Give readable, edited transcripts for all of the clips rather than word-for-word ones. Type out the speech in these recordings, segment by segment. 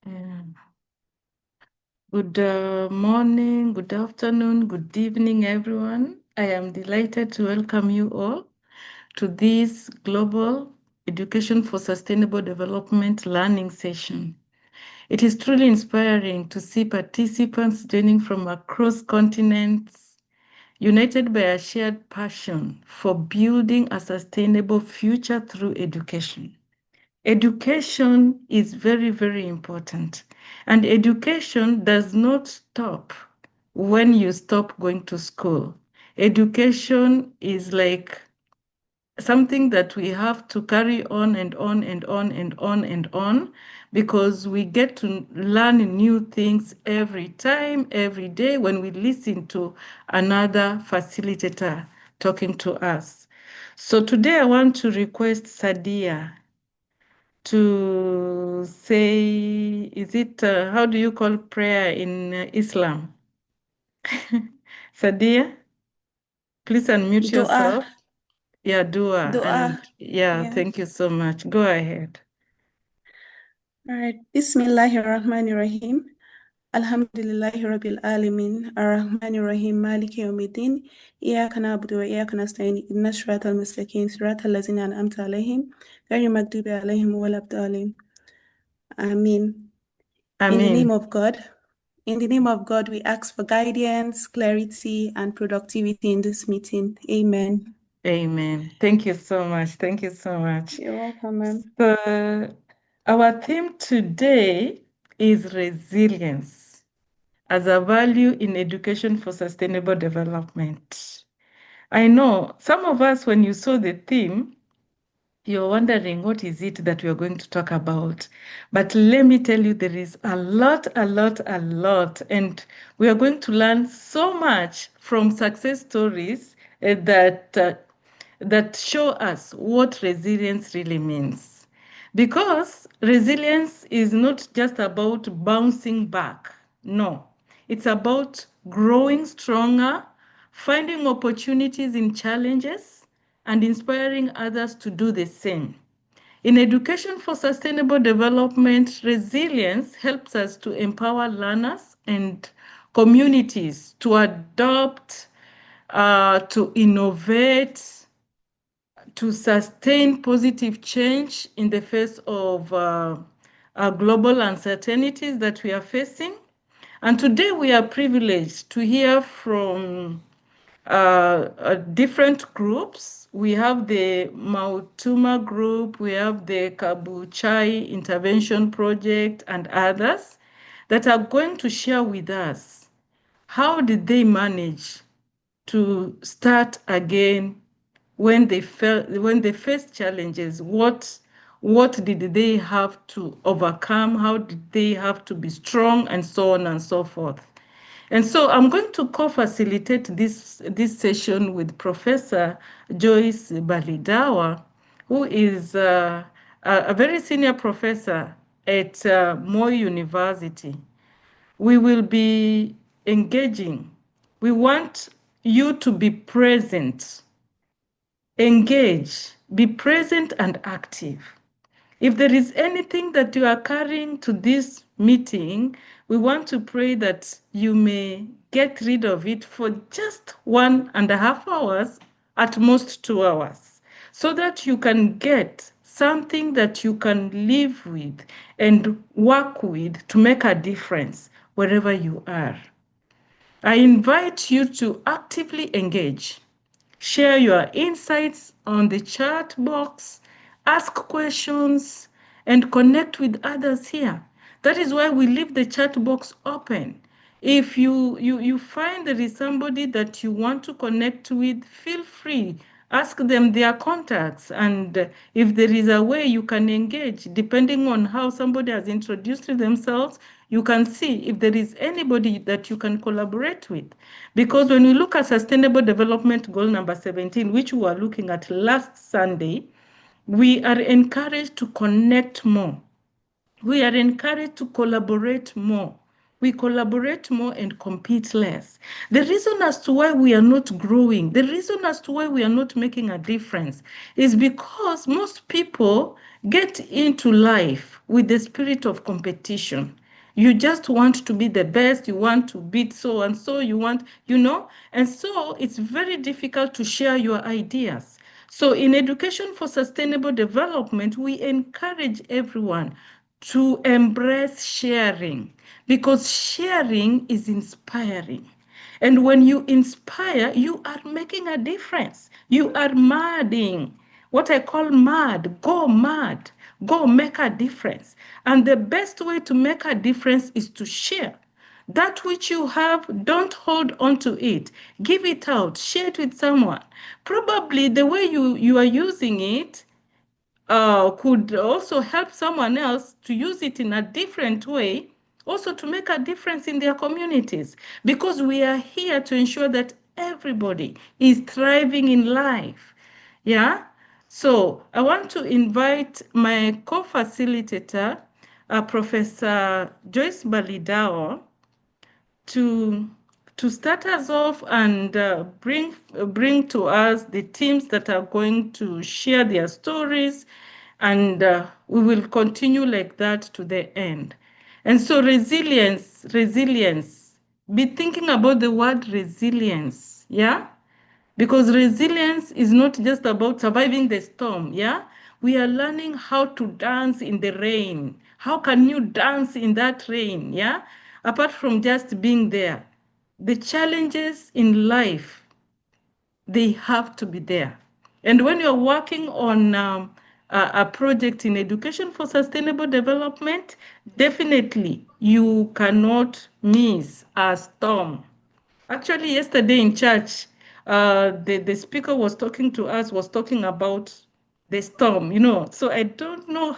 Yeah. Good morning, good afternoon, good evening, everyone. I am delighted to welcome you all to this Global Education for Sustainable Development learning session. It is truly inspiring to see participants joining from across continents, united by a shared passion for building a sustainable future through education. Education is very, very important. And education does not stop when you stop going to school. Education is like something that we have to carry on and on and on and on and on, because we get to learn new things every time, every day when we listen to another facilitator talking to us. So today I want to request Sadia to say, is it, how do you call prayer in Islam? Sadia, please unmute Dua, yourself. Yeah, dua. And dua. yeah, Yeah. thank you so much. Go ahead. All right. Bismillahirrahmanirrahim. Alhamdulillahi Rabbil Alamin. Ar-Rahmanir-Rahim. Maliki Yawmiddin. Iyyaka na'budu wa iyyaka nasta'in. Ihdinas siratal mustaqim. Siratal ladzina an'amta alaihim. Ghayril maghdubi alaihim waladdallin. Amen. In the name Amen. of God. In the name of God, we ask for guidance, clarity, and productivity in this meeting. Amen. Amen. Thank you so much. Thank you so much. You're welcome, ma'am. So, our theme today is resilience as a value in education for sustainable development. I know some of us, when you saw the theme, you're wondering what is it that we are going to talk about. But let me tell you, there is a lot, and we are going to learn so much from success stories that show us what resilience really means. Because resilience is not just about bouncing back. No, it's about growing stronger, finding opportunities in challenges, and inspiring others to do the same. In education for sustainable development, resilience helps us to empower learners and communities to adopt, to innovate, to sustain positive change in the face of global uncertainties that we are facing. And today we are privileged to hear from different groups. We have the Mautuma group, we have the Kabuchai Intervention Project, and others that are going to share with us how did they manage to start again when they faced challenges. What did they have to overcome? How did they have to be strong, and so on and so forth. And so I'm going to co-facilitate this session with Professor Joyce Baliddawa, who is a very senior professor at Moi University. We will be engaging. We want you to be present, engage, be present and active. If there is anything that you are carrying to this meeting, we want to pray that you may get rid of it for just 1.5 hours, at most 2 hours, so that you can get something that you can live with and work with to make a difference wherever you are. I invite you to actively engage. Share your insights on the chat box, ask questions, and connect with others here. That is why we leave the chat box open. If you find there is somebody that you want to connect with, feel free. Ask them their contacts, and if there is a way you can engage, depending on how somebody has introduced themselves, you can see if there is anybody that you can collaborate with. Because when we look at Sustainable Development Goal number 17, which we were looking at last Sunday, we are encouraged to connect more. We are encouraged to collaborate more. We collaborate more and compete less. The reason as to why we are not growing, the reason as to why we are not making a difference is because most people get into life with the spirit of competition. You just want to be the best, you want to beat so and so, you want, and so it's very difficult to share your ideas. So in Education for Sustainable Development, we encourage everyone to embrace sharing because sharing is inspiring. And when you inspire, you are making a difference. You are madding. What I call mad. Go mad. Go make a difference. And the best way to make a difference is to share. That which you have, don't hold on to it. Give it out. Share it with someone. Probably the way you are using it could also help someone else to use it in a different way, also to make a difference in their communities, because we are here to ensure that everybody is thriving in life. Yeah. So I want to invite my co-facilitator, Professor Joyce Baliddawa, to start us off and bring to us the teams that are going to share their stories, and we will continue like that to the end. And so resilience. Be thinking about the word resilience, yeah? Because resilience is not just about surviving the storm, yeah? We are learning how to dance in the rain. How can you dance in that rain, yeah? Apart from just being there. The challenges in life, they have to be there. And when you're working on a project in Education for Sustainable Development, definitely you cannot miss a storm. Actually, yesterday in church, the speaker was talking to us, was talking about the storm, So I don't know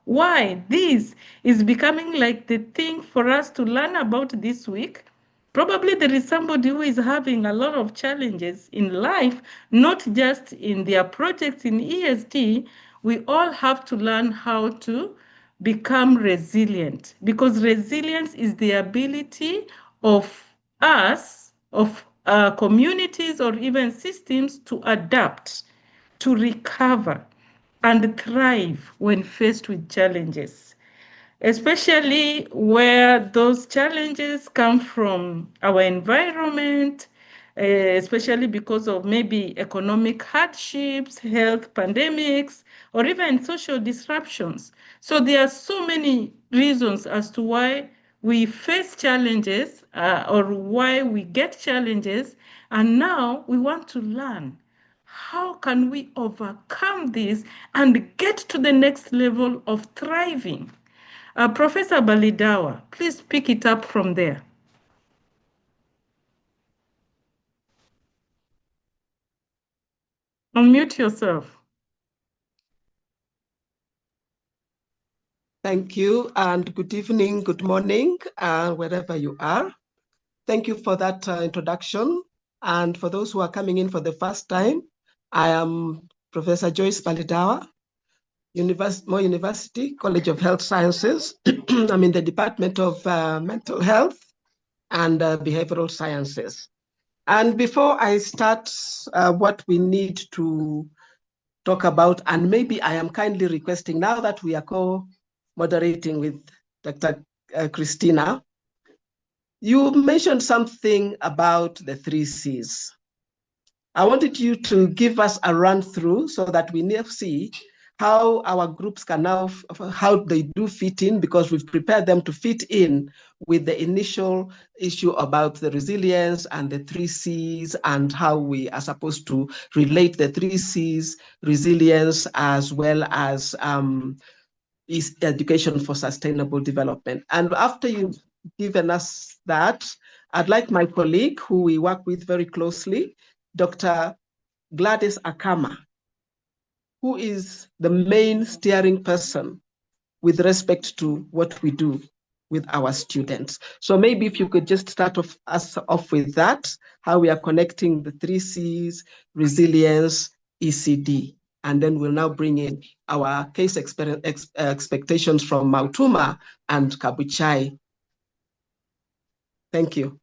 why this is becoming like the thing for us to learn about this week. Probably there is somebody who is having a lot of challenges in life, not just in their projects in EST. We all have to learn how to become resilient, because resilience is the ability of us, of communities or even systems to adapt, to recover, and thrive when faced with challenges, especially where those challenges come from our environment, especially because of maybe economic hardships, health pandemics, or even social disruptions. So there are so many reasons as to why we face challenges or why we get challenges. And now we want to learn how can we overcome this and get to the next level of thriving. Professor Baliddawa, please pick it up from there. Unmute yourself. Thank you, and good evening, good morning, wherever you are. Thank you for that introduction. And for those who are coming in for the first time, I am Professor Joyce Baliddawa, Moi University College of Health Sciences. I'm in the Department of Mental Health and Behavioral Sciences. And before I start what we need to talk about, and maybe I am kindly requesting, now that we are co-moderating with Dr. Christina, you mentioned something about the 3 C's. I wanted you to give us a run through so that we now see how our groups can now, how they do fit in, because we've prepared them to fit in with the initial issue about the resilience and the 3 C's and how we are supposed to relate the 3 C's, resilience, as well as is education for sustainable development. And after you've given us that, I'd like my colleague, who we work with very closely, Dr. Gladys Akama, who is the main steering person with respect to what we do with our students. So maybe if you could just start us off with that, how we are connecting the 3 C's, resilience, ECD, and then we'll now bring in our case expectations from Mautuma and Kabuchai. Thank you.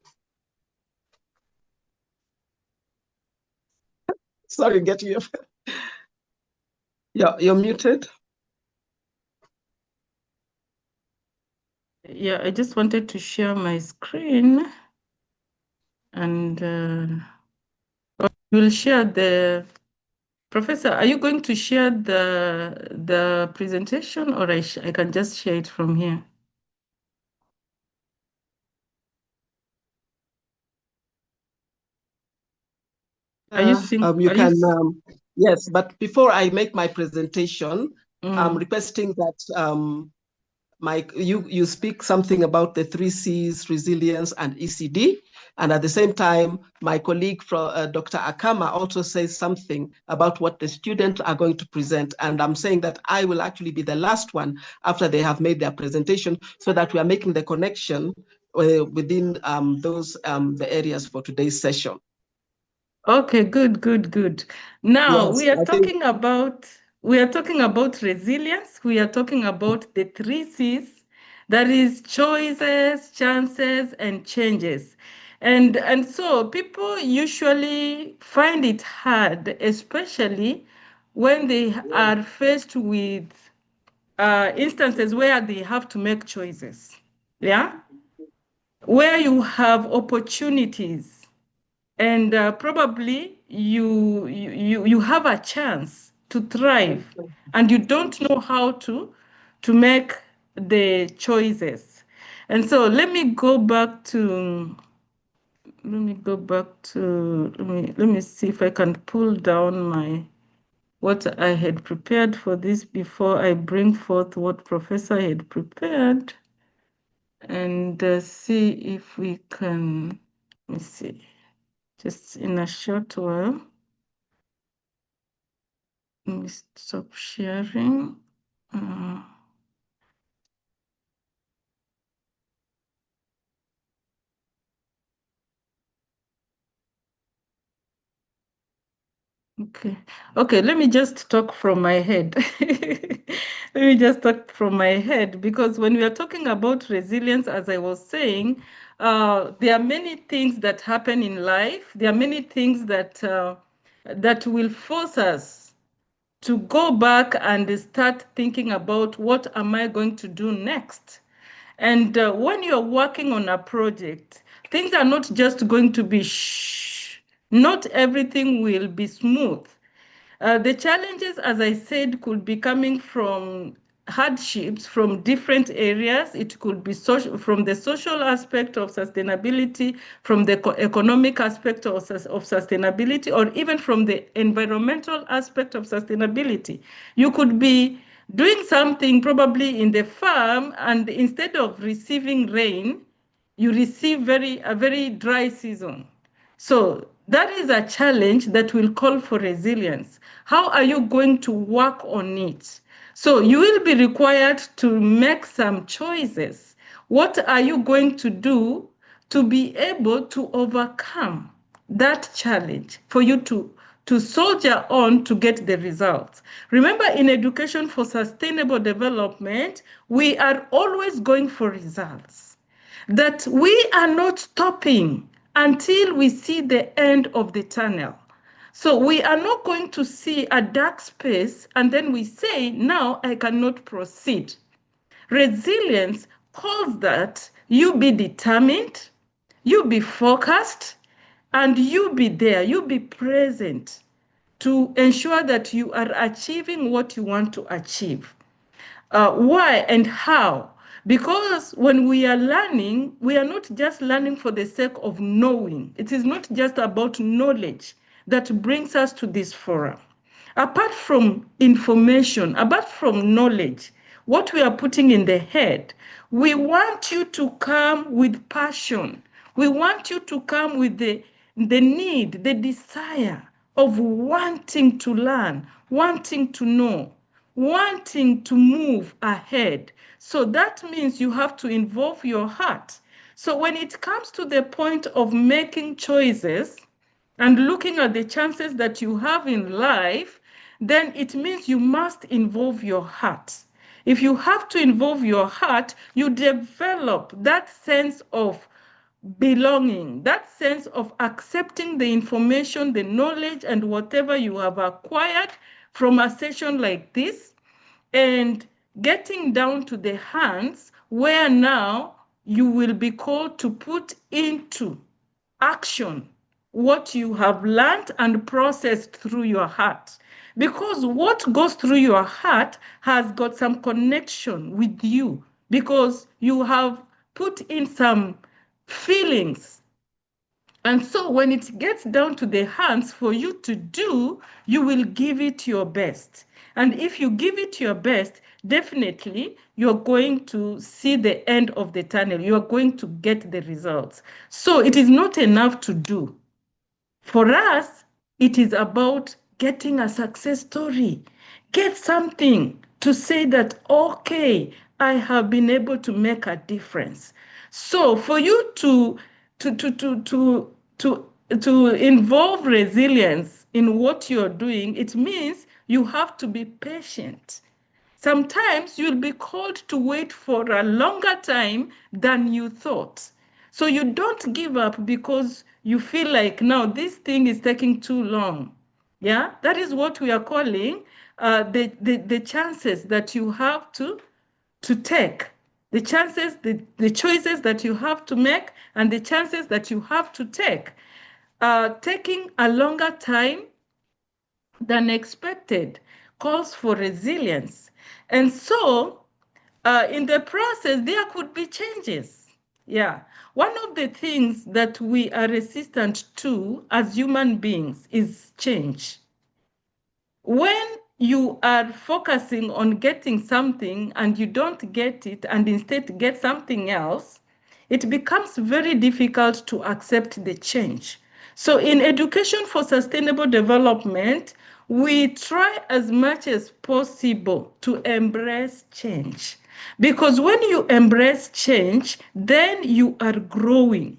Sorry, get you. You're muted. Yeah, I just wanted to share my screen, and we'll share the. Professor, are you going to share the presentation, or I can just share it from here? Are you seeing? You Are you? can, yes, but before I make my presentation, I'm Mm. requesting that Mike, you speak something about the 3Cs, resilience and ECD. And at the same time, my colleague from Dr. Akama also says something about what the students are going to present. And I'm saying that I will actually be the last one after they have made their presentation, so that we are making the connection within the areas for today's session. Okay, good. Now Yes, I think we are talking about resilience. We are talking about the 3 Cs. That is choices, chances, and changes. And so people usually find it hard, especially when they are faced with instances where they have to make choices. Yeah? Where you have opportunities and probably you have a chance to thrive and you don't know how to make the choices. And so let me see if I can pull down my what I had prepared for this before I bring forth what Professor had prepared, and see if we can. Let me see, just in a short while. Let me stop sharing. Uh, okay, let me just talk from my head. Let me just talk from my head, because when we are talking about resilience, as I was saying, there are many things that happen in life. There are many things that will force us to go back and start thinking about what am I going to do next. And when you're working on a project, things are not just going to be not everything will be smooth. The challenges, as I said, could be coming from hardships from different areas. It could be from the social aspect of sustainability, from the economic aspect of sustainability, or even from the environmental aspect of sustainability. You could be doing something probably in the farm, and instead of receiving rain, you receive a very dry season. So that is a challenge that will call for resilience. How are you going to work on it? So you will be required to make some choices. What are you going to do to be able to overcome that challenge for you to soldier on to get the results? Remember, in education for sustainable development, we are always going for results, that we are not stopping until we see the end of the tunnel. So we are not going to see a dark space and then we say, now I cannot proceed. Resilience calls that you be determined, you be focused, and you be there, you be present to ensure that you are achieving what you want to achieve. Why and how? Because when we are learning, we are not just learning for the sake of knowing. It is not just about knowledge that brings us to this forum. Apart from information, apart from knowledge, what we are putting in the head, we want you to come with passion. We want you to come with the need, the desire of wanting to learn, wanting to know, wanting to move ahead. So that means you have to involve your heart. So when it comes to the point of making choices and looking at the chances that you have in life, then it means you must involve your heart. If you have to involve your heart, you develop that sense of belonging, that sense of accepting the information, the knowledge, and whatever you have acquired from a session like this. And getting down to the hands where now you will be called to put into action what you have learned and processed through your heart. Because what goes through your heart has got some connection with you, because you have put in some feelings. And so when it gets down to the hands for you to do, you will give it your best. And if you give it your best, definitely you're going to see the end of the tunnel. You're going to get the results. So it is not enough to do. For us, it is about getting a success story. Get something to say that, okay, I have been able to make a difference. So for you to involve resilience in what you're doing, it means you have to be patient. Sometimes you'll be called to wait for a longer time than you thought. So you don't give up because you feel like now this thing is taking too long. Yeah, that is what we are calling the chances that you have to take, the chances, the choices that you have to make, and the chances that you have to take. Taking a longer time than expected calls for resilience. And so, in the process, there could be changes. Yeah. One of the things that we are resistant to as human beings is change. When you are focusing on getting something and you don't get it and instead get something else, it becomes very difficult to accept the change. So in Education for Sustainable Development, we try as much as possible to embrace change. Because when you embrace change, then you are growing.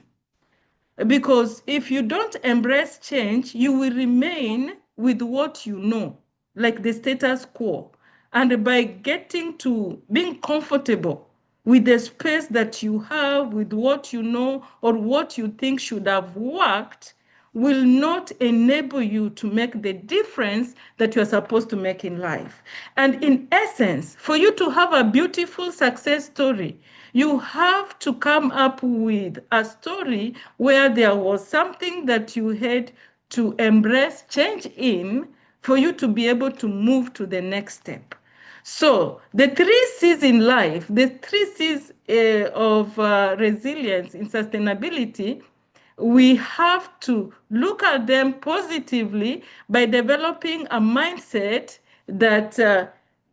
Because if you don't embrace change, you will remain with what you know, like the status quo. And by getting to being comfortable with the space that you have, with what you know, or what you think should have worked, will not enable you to make the difference that you're supposed to make in life. And in essence, for you to have a beautiful success story, you have to come up with a story where there was something that you had to embrace change in for you to be able to move to the next step. So the 3 C's in life, the 3 C's of resilience in sustainability, we have to look at them positively by developing a mindset that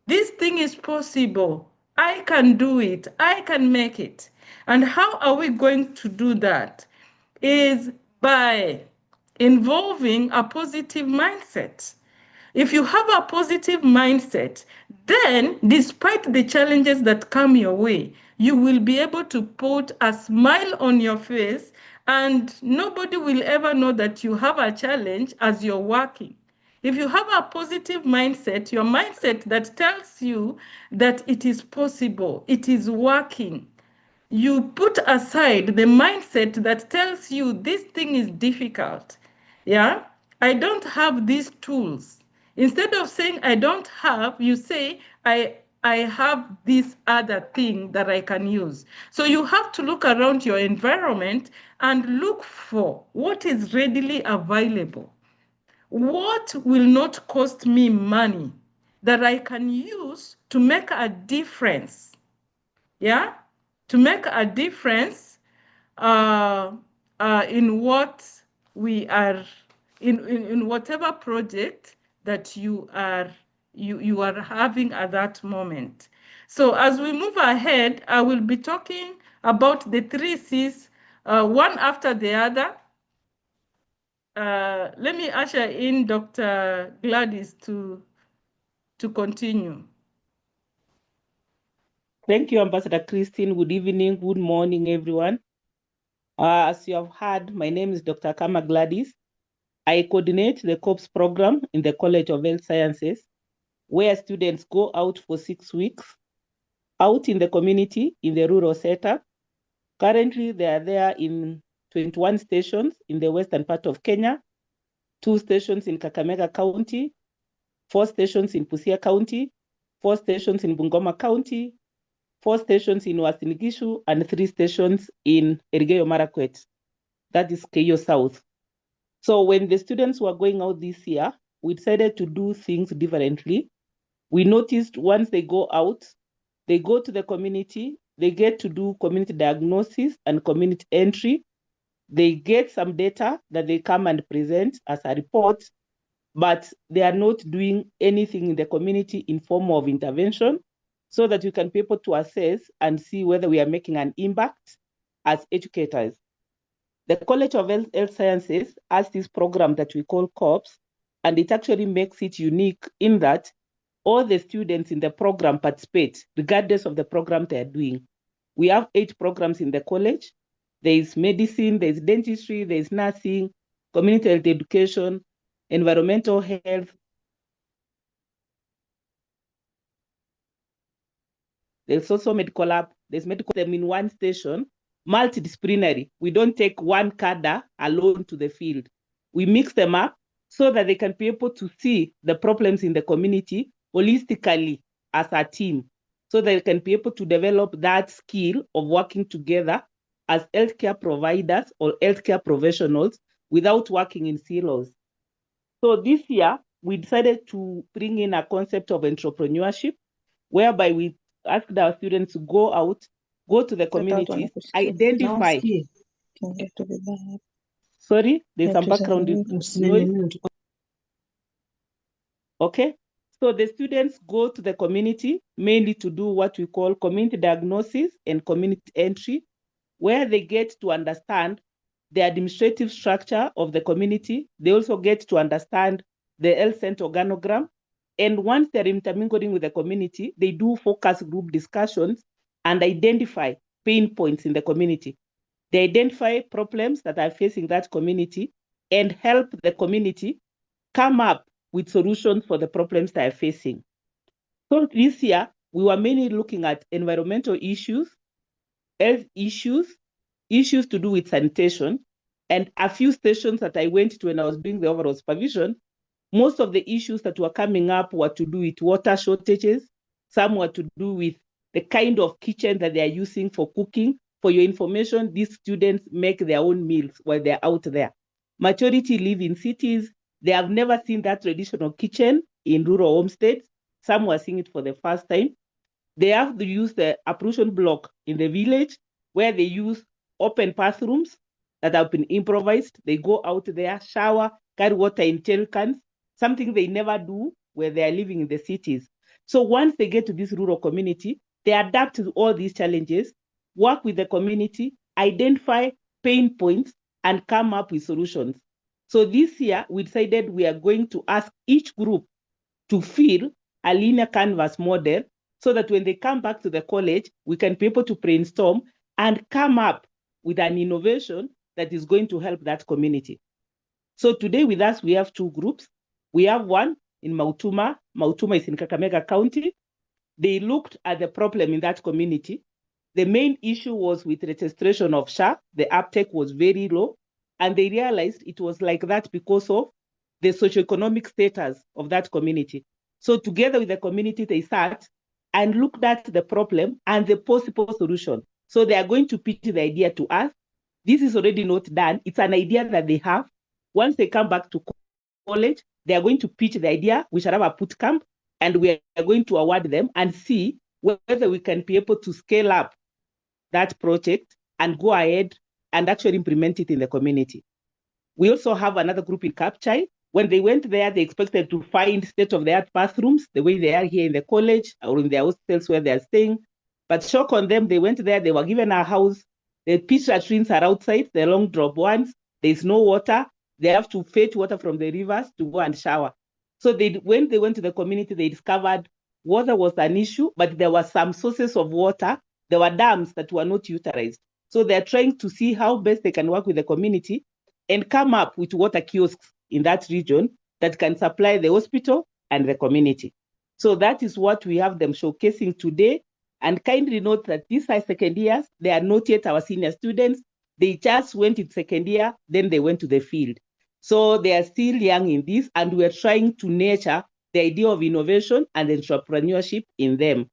this thing is possible. I can do it. I can make it. And how are we going to do that? Is by involving a positive mindset. If you have a positive mindset, then despite the challenges that come your way, you will be able to put a smile on your face, and nobody will ever know that you have a challenge as you're working. If you have a positive mindset, your mindset that tells you that it is possible, it is working, you put aside the mindset that tells you this thing is difficult. Yeah, I don't have these tools. Instead of saying I don't have, you say I have this other thing that I can use. So you have to look around your environment and look for what is readily available. What will not cost me money that I can use to make a difference? Yeah, to make a difference in what we are in whatever project that you are having at that moment. So as we move ahead, I will be talking about the 3 C's one after the other. Let me usher in Dr. Gladys to continue. Thank you, Ambassador Christine. Good evening, good morning, everyone. As you have heard, my name is Dr. Kama Gladys. I coordinate the COPS program in the College of Health Sciences, where students go out for 6 weeks, out in the community, in the rural setup. Currently, they are there in 21 stations in the western part of Kenya, 2 stations in Kakamega County, 4 stations in Busia County, 4 stations in Bungoma County, 4 stations in Uasin Gishu, and 3 stations in Elgeyo Marakwet. That is Keio South. So when the students were going out this year, we decided to do things differently. We noticed once they go out, they go to the community, they get to do community diagnosis and community entry. They get some data that they come and present as a report, but they are not doing anything in the community in form of intervention, so that you can be able to assess and see whether we are making an impact as educators. The College of Health Sciences has this program that we call COPS, and it actually makes it unique in that all the students in the program participate, regardless of the program they are doing. We have 8 programs in the college. There is medicine, there is dentistry, there is nursing, community health education, environmental health. There's also medical lab. There's medical them in one station, multidisciplinary. We don't take one cadre alone to the field. We mix them up so that they can be able to see the problems in the community holistically as a team, so they can be able to develop that skill of working together as healthcare providers or healthcare professionals without working in silos. So this year, we decided to bring in a concept of entrepreneurship, whereby we asked our students to go out, go to the communities, identify. Sorry, there's some background noise. Okay, so the students go to the community mainly to do what we call community diagnosis and community entry, where they get to understand the administrative structure of the community. They also get to understand the health center organogram. And once they're intermingling with the community, they do focus group discussions and identify pain points in the community. They identify problems that are facing that community and help the community come up with solutions for the problems they are facing. So this year, we were mainly looking at environmental issues, health issues, issues to do with sanitation, and a few stations that I went to when I was doing the overall supervision, most of the issues that were coming up were to do with water shortages. Some were to do with the kind of kitchen that they are using for cooking. For your information, these students make their own meals while they're out there. Majority live in cities. They have never seen that traditional kitchen in rural homesteads. Some were seeing it for the first time. They have to use the apparition block in the village, where they use open bathrooms that have been improvised. They go out there, shower, carry water in tin cans, something they never do where they are living in the cities. So once they get to this rural community, they adapt to all these challenges, work with the community, identify pain points, and come up with solutions. So this year, we decided we are going to ask each group to fill a linear canvas model, so that when they come back to the college, we can be able to brainstorm and come up with an innovation that is going to help that community. So today with us, we have 2 groups. We have one in Mautuma. Mautuma is in Kakamega County. They looked at the problem in that community. The main issue was with registration of SHA. The uptake was very low. And they realized it was like that because of the socioeconomic status of that community. So together with the community, they sat and looked at the problem and the possible solution. So they are going to pitch the idea to us. This is already not done. It's an idea that they have. Once they come back to college, they are going to pitch the idea. We shall have a boot camp, and we are going to award them and see whether we can be able to scale up that project and go ahead and actually implement it in the community. We also have another group in Kapchai. When they went there, they expected to find state-of-the-art bathrooms, the way they are here in the college or in their hostels where they are staying. But shock on them, they went there, they were given a house. The pitch latrines are outside, the long drop ones. There's no water. They have to fetch water from the rivers to go and shower. So when they went to the community, they discovered water was an issue, but there were some sources of water. There were dams that were not utilized. So they're trying to see how best they can work with the community and come up with water kiosks in that region that can supply the hospital and the community. So that is what we have them showcasing today. And kindly note that these are second years. They are not yet our senior students. They just went in second year, then they went to the field. So they are still young in this, and we're trying to nurture the idea of innovation and entrepreneurship in them.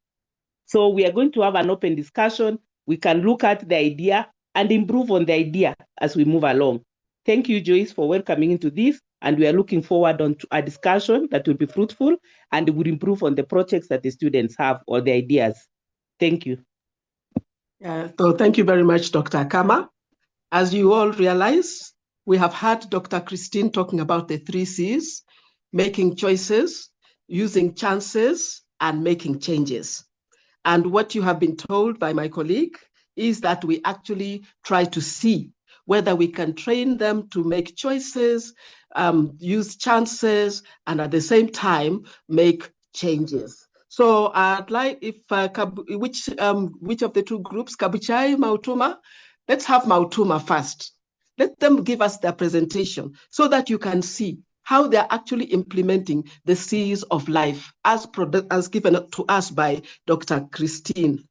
So we are going to have an open discussion. We can look at the idea and improve on the idea as we move along. Thank you, Joyce, for welcoming into this. And we are looking forward to a discussion that will be fruitful and will improve on the projects that the students have or the ideas. Thank you. So thank you very much, Dr. Kama. As you all realize, we have had Dr. Christine talking about the 3 C's, making choices, using chances, and making changes. And what you have been told by my colleague is that we actually try to see whether we can train them to make choices, use chances, and at the same time, make changes. So I'd like if, which of the 2 groups, Kabuchai, Mautuma? Let's have Mautuma first. Let them give us their presentation so that you can see how they're actually implementing the C's of life as given to us by Dr. Christine.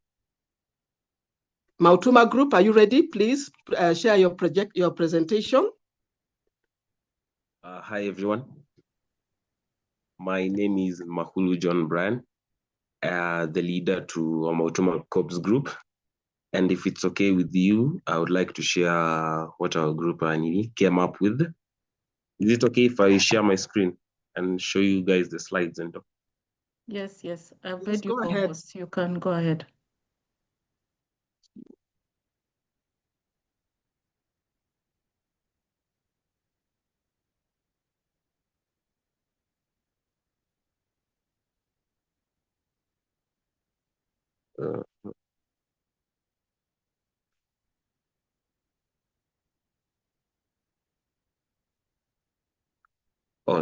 Mautuma Group, are you ready? Please share your presentation. Hi, everyone. My name is Mahulu John Bryan, the leader to Mautuma Corps Group. And if it's okay with you, I would like to share what our group came up with. Is it okay if I share my screen and show you guys the slides? And Yes, I've Yes, heard you go ahead. almost. You can go ahead.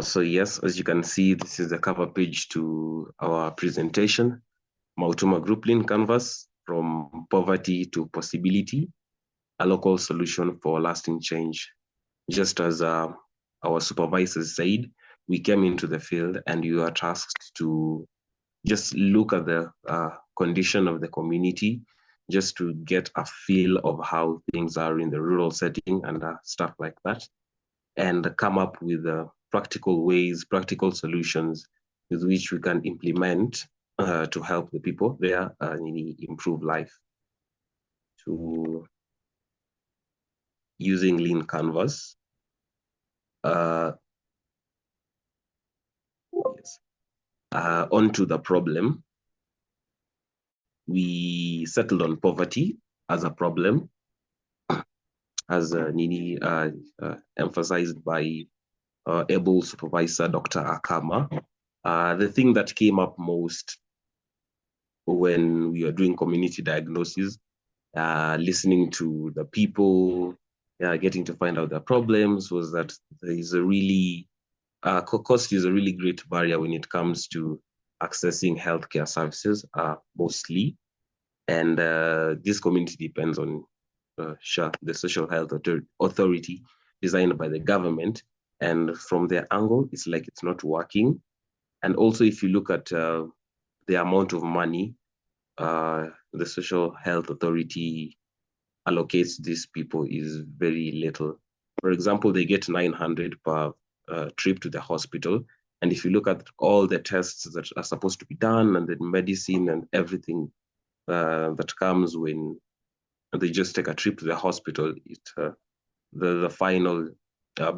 So yes, as you can see, this is the cover page to our presentation, Mautuma Group Lean Canvas, from poverty to possibility, a local solution for lasting change. Just as our supervisors said, we came into the field and you are tasked to just look at the condition of the community, just to get a feel of how things are in the rural setting and stuff like that, and come up with practical ways, practical solutions with which we can implement to help the people there improve life. To using Lean Canvas. Onto the problem. We settled on poverty as a problem, as Nini emphasized by able supervisor Dr. Akama. The thing that came up most when we were doing community diagnosis, listening to the people, getting to find out their problems, was that there is a really, cost is a really great barrier when it comes to accessing healthcare services, mostly. And this community depends on the Social Health Authority designed by the government. And from their angle, it's like it's not working. And also, if you look at the amount of money the Social Health Authority allocates these people is very little. For example, they get 900 per trip to the hospital. And if you look at all the tests that are supposed to be done and the medicine and everything that comes when they just take a trip to the hospital, the final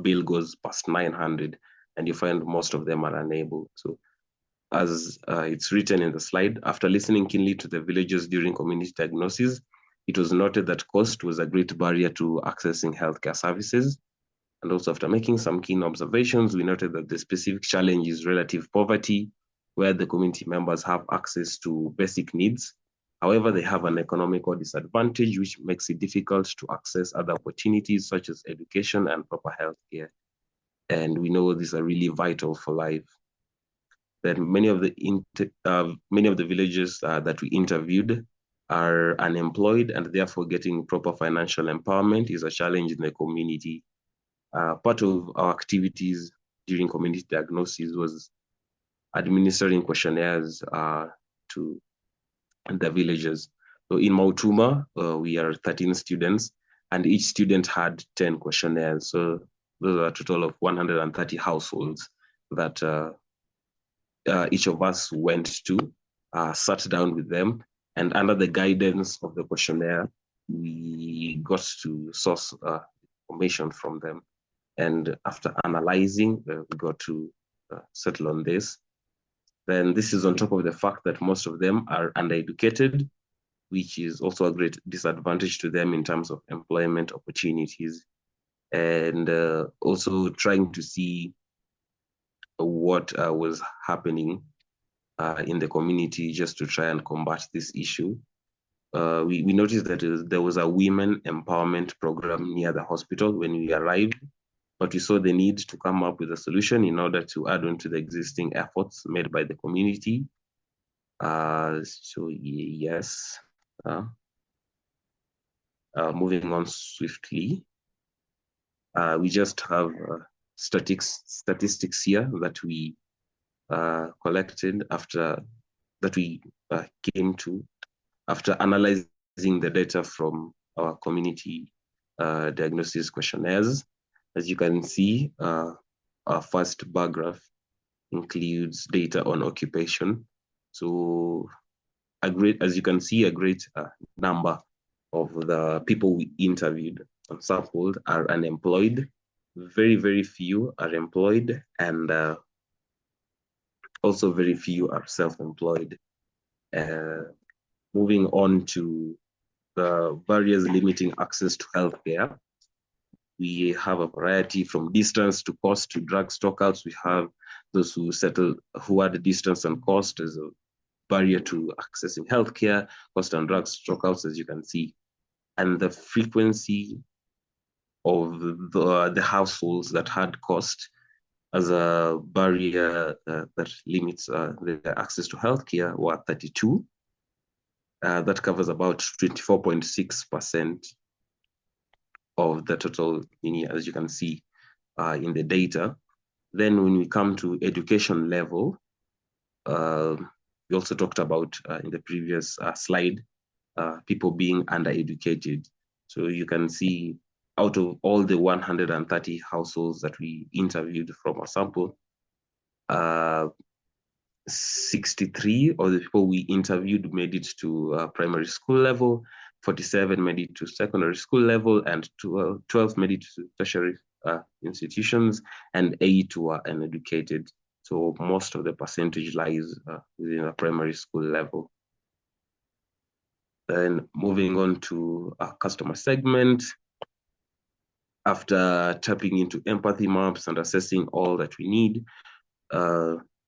bill goes past 900, and you find most of them are unable. So as it's written in the slide, after listening keenly to the villagers during community diagnosis, it was noted that cost was a great barrier to accessing healthcare services. And also after making some keen observations, we noted that the specific challenge is relative poverty, where the community members have access to basic needs. However, they have an economical disadvantage, which makes it difficult to access other opportunities such as education and proper healthcare. And we know these are really vital for life. That many of the villagers that we interviewed are unemployed, and therefore getting proper financial empowerment is a challenge in the community. Part of our activities during community diagnosis was administering questionnaires to the villagers. So in Mautuma, we are 13 students, and each student had 10 questionnaires. So those are a total of 130 households that each of us went to, sat down with them, and under the guidance of the questionnaire, we got to source information from them. And after analyzing, we got to settle on this. Then this is on top of the fact that most of them are undereducated, which is also a great disadvantage to them in terms of employment opportunities. And also trying to see what was happening in the community just to try and combat this issue. We noticed that there was a women empowerment program near the hospital when we arrived, but we saw the need to come up with a solution in order to add on to the existing efforts made by the community. So yes, moving on swiftly. We just have statistics here that we collected after that we came to after analyzing the data from our community diagnosis questionnaires. As you can see, our first bar graph includes data on occupation. So as you can see, a great number of the people we interviewed and sampled are unemployed. Very, very few are employed, and also very few are self-employed. Moving on to the barriers limiting access to healthcare. We have a variety from distance to cost to drug stockouts. We have those who had distance and cost as a barrier to accessing healthcare, cost and drug stockouts, as you can see. And the frequency of the households that had cost as a barrier that limits the access to healthcare were 32. That covers about 24.6% of the total, as you can see in the data. Then when we come to education level, we also talked about in the previous slide, people being undereducated. So you can see out of all the 130 households that we interviewed from a sample, 63 of the people we interviewed made it to primary school level, 47 made it to secondary school level, and 12 made it to tertiary institutions, and 8 were uneducated. So most of the percentage lies within a primary school level. Then moving on to our customer segment. After tapping into empathy maps and assessing all that we need,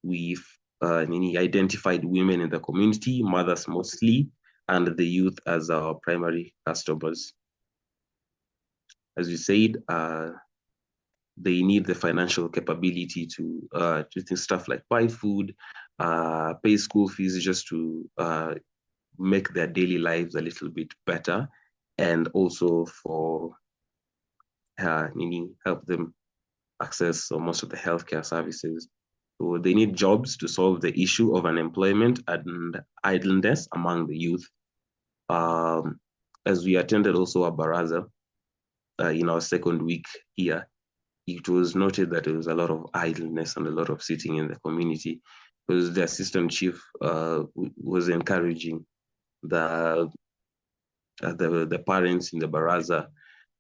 we've identified women in the community, mothers mostly, and the youth as our primary customers. As we said, they need the financial capability to do stuff like buy food, pay school fees, just to make their daily lives a little bit better, and also for help them access most of the healthcare services. So they need jobs to solve the issue of unemployment and idleness among the youth. As we attended also a baraza in our second week here, it was noted that there was a lot of idleness and a lot of sitting in the community, because the assistant chief was encouraging the parents in the baraza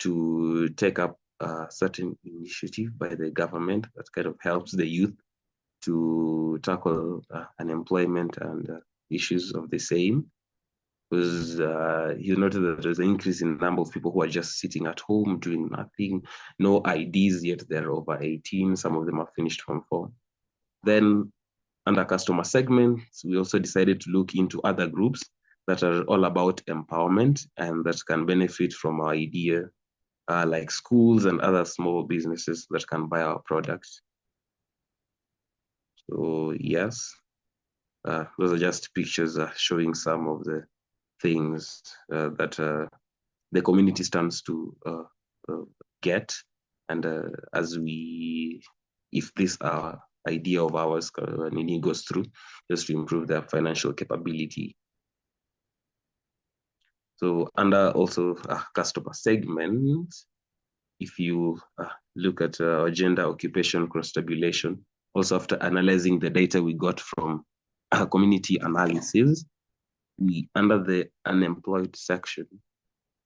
to take up a certain initiative by the government that kind of helps the youth to tackle unemployment and issues of the same. Because he noted that there's an increase in the number of people who are just sitting at home doing nothing, no IDs yet, they're over 18, some of them are finished Form 4. Then under customer segments, we also decided to look into other groups that are all about empowerment and that can benefit from our idea, like schools and other small businesses that can buy our products. So yes, those are just pictures showing some of the things that the community stands to get. And if this idea of ours goes through, just to improve their financial capability. So under also customer segments, if you look at gender, occupation, cross-tabulation, Also, after analyzing the data we got from community analysis, under the unemployed section,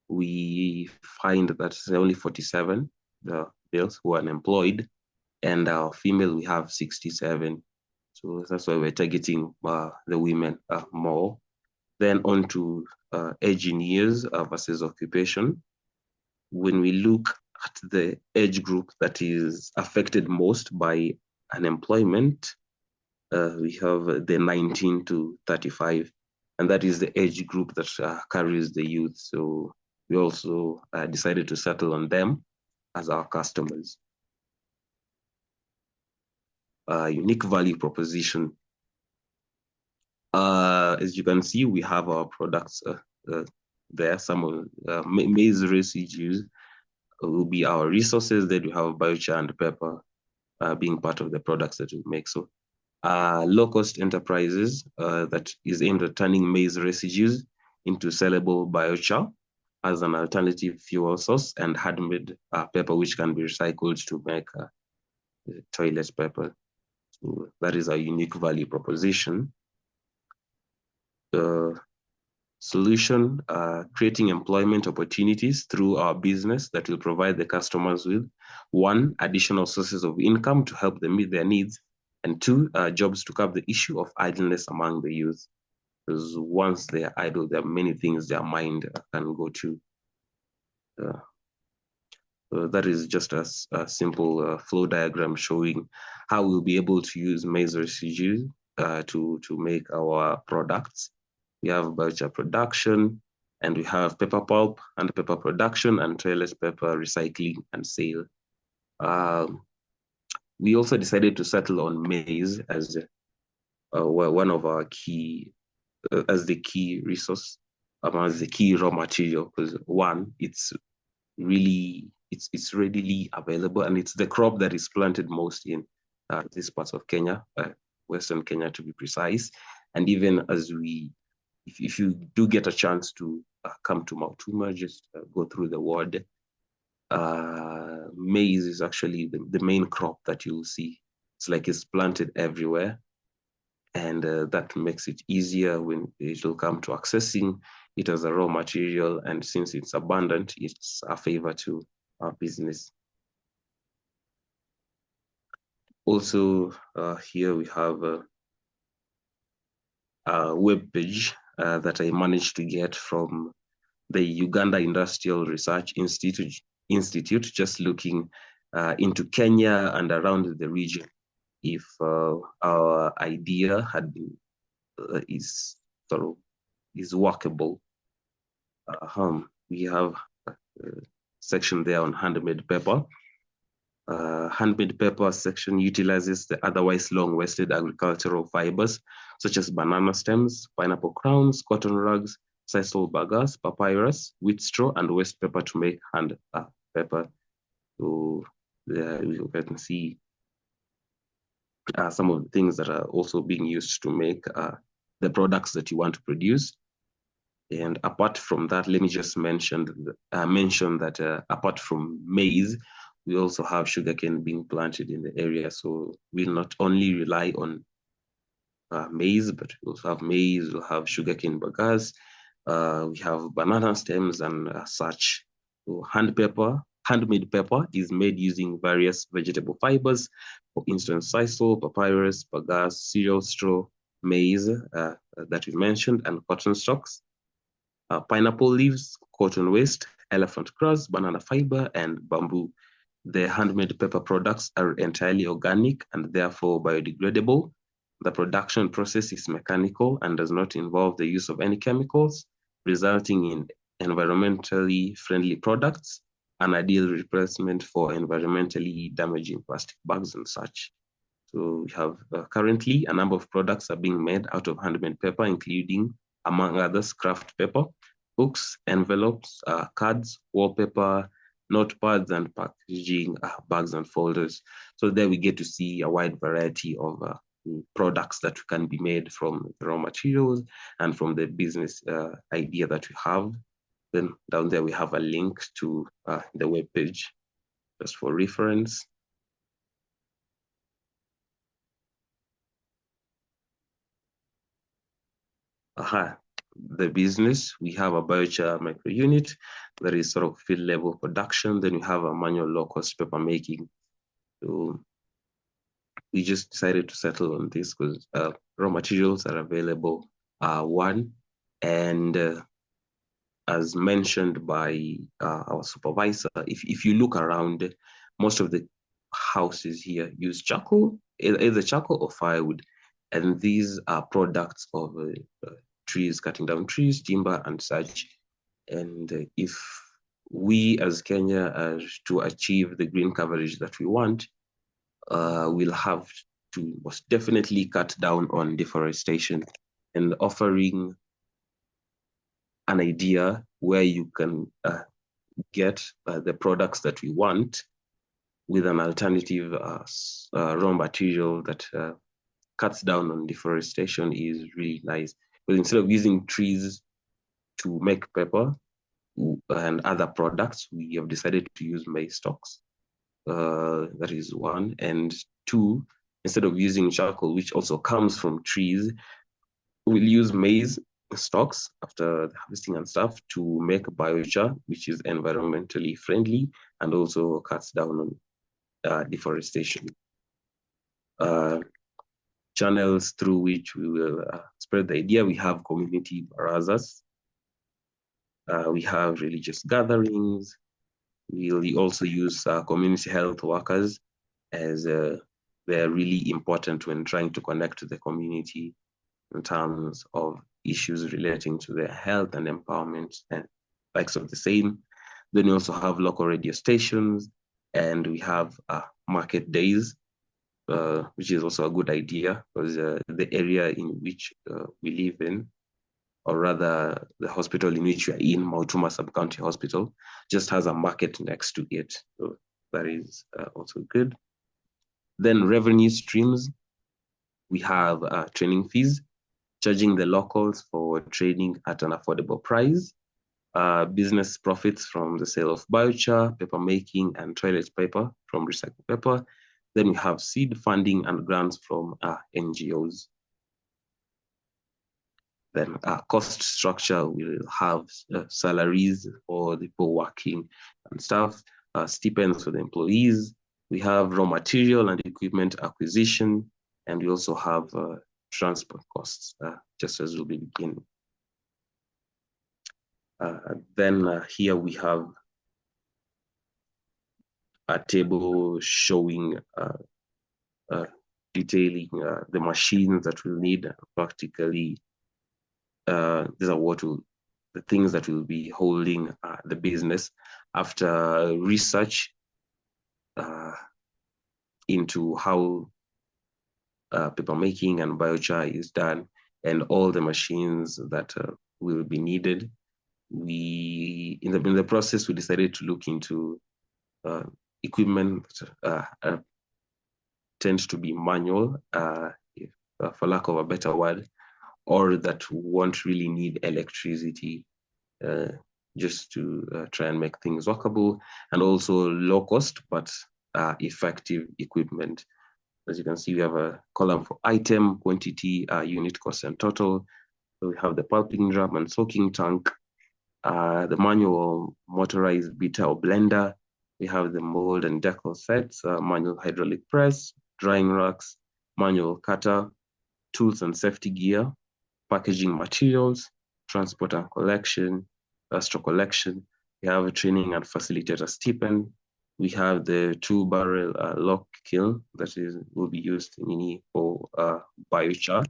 we find that only 47 males who are unemployed, and our female we have 67. So that's why we're targeting the women more. Then on to age in years versus occupation. When we look at the age group that is affected most by unemployment, we have the 19 to 35, and that is the age group that carries the youth. So we also decided to settle on them as our customers. Unique value proposition. As you can see, we have our products there. Some of maize residues will be our resources. Then we have biochar and pepper being part of the products that we make. So low-cost enterprises that is aimed at turning maize residues into sellable biochar as an alternative fuel source, and handmade pepper, which can be recycled to make toilet paper. So that is our unique value proposition. The solution, creating employment opportunities through our business that will provide the customers with, 1, additional sources of income to help them meet their needs, and 2, jobs to curb the issue of idleness among the youth. Because once they're idle, there are many things their mind can go to. That is just a simple flow diagram showing how we'll be able to use maize residues to make our products. We have biochar production, and we have pepper pulp and pepper production, and toilet paper recycling and sale. We also decided to settle on maize as one of our key, as the key resource, as the key raw material, because 1, it's readily available, and it's the crop that is planted most in these parts of Kenya, Western Kenya to be precise. And even as if you do get a chance to come to Mount Uma, just go through the ward, maize is actually the main crop that you'll see. It's like it's planted everywhere, and that makes it easier when it will come to accessing it as a raw material, and since it's abundant, it's a favor to our business. Also, here we have a web page that I managed to get from the Uganda Industrial Research Institute, just looking into Kenya and around the region, if our idea had been is workable. We have a section there on handmade pepper. Handmade pepper section utilizes the otherwise long-wasted agricultural fibers, such as banana stems, pineapple crowns, cotton rugs, sisal bagasse, papyrus, wheat straw, and waste paper to make hand pepper. So there you can see some of the things that are also being used to make the products that you want to produce. And apart from that, let me just mention that apart from maize, we also have sugarcane being planted in the area. So we'll not only rely on maize, but we also have maize, we'll have sugarcane bagasse, we have banana stems and such. So handmade pepper is made using various vegetable fibers, for instance, sisal, papyrus, bagasse, cereal straw, maize that we mentioned, and cotton stalks. Pineapple leaves, cotton waste, elephant grass, banana fiber, and bamboo. The handmade pepper products are entirely organic and therefore biodegradable. The production process is mechanical and does not involve the use of any chemicals, resulting in environmentally friendly products, an ideal replacement for environmentally damaging plastic bags and such. So we have currently a number of products are being made out of handmade paper, including, among others, craft paper, books, envelopes, cards, wallpaper, notepads, and packaging bags and folders. So there we get to see a wide variety of products that can be made from the raw materials and from the business idea that we have. Then down there we have a link to the web page just for reference. the business. We have a biochar micro unit that is sort of field level production. Then we have a manual low cost paper making. So we just decided to settle on this because raw materials are available, one, and as mentioned by our supervisor, if you look around, most of the houses here use charcoal, either charcoal or firewood, and these are products of trees, cutting down trees, timber, and such. And if we as Kenya are to achieve the green coverage that we want, we'll have to most definitely cut down on deforestation, and offering an idea where you can get the products that we want with an alternative raw material that cuts down on deforestation is really nice. But instead of using trees to make paper and other products, we have decided to use maize stalks. That is one. And two, instead of using charcoal, which also comes from trees, we'll use maize stalks after harvesting and stuff to make biochar, which is environmentally friendly and also cuts down on deforestation. Channels through which we will spread the idea. We have community barazas. We have religious gatherings. We'll also use community health workers, as they're really important when trying to connect to the community in terms of issues relating to their health and empowerment and likes of the same. Then we also have local radio stations, and we have market days, which is also a good idea because the area in which we live in, or rather the hospital in which we are in, Mautuma Sub-County Hospital, just has a market next to it. So that is also good. Then revenue streams. We have training fees, charging the locals for training at an affordable price, business profits from the sale of biochar, paper making, and toilet paper from recycled paper. Then we have seed funding and grants from NGOs. Then cost structure will have salaries for the people working and staff, stipends for the employees. We have raw material and equipment acquisition, and we also have transport costs, just as we'll be beginning. Then here we have a table showing detailing the machines that we'll need. Practically, these are the things that will be holding the business after research into how paper making and biochar is done, and all the machines that will be needed. We in the process we decided to look into equipment that tends to be manual, for lack of a better word, or that won't really need electricity, just to try and make things workable, and also low cost but effective equipment. As you can see, we have a column for item, quantity, unit cost, and total. So we have the pulping drum and soaking tank, the manual motorized beater or blender. We have the mold and decal sets, manual hydraulic press, drying racks, manual cutter, tools and safety gear, packaging materials, transport and collection, stock collection. We have a training and facilitator stipend. We have the 2-barrel lock kiln that will be used for biochar.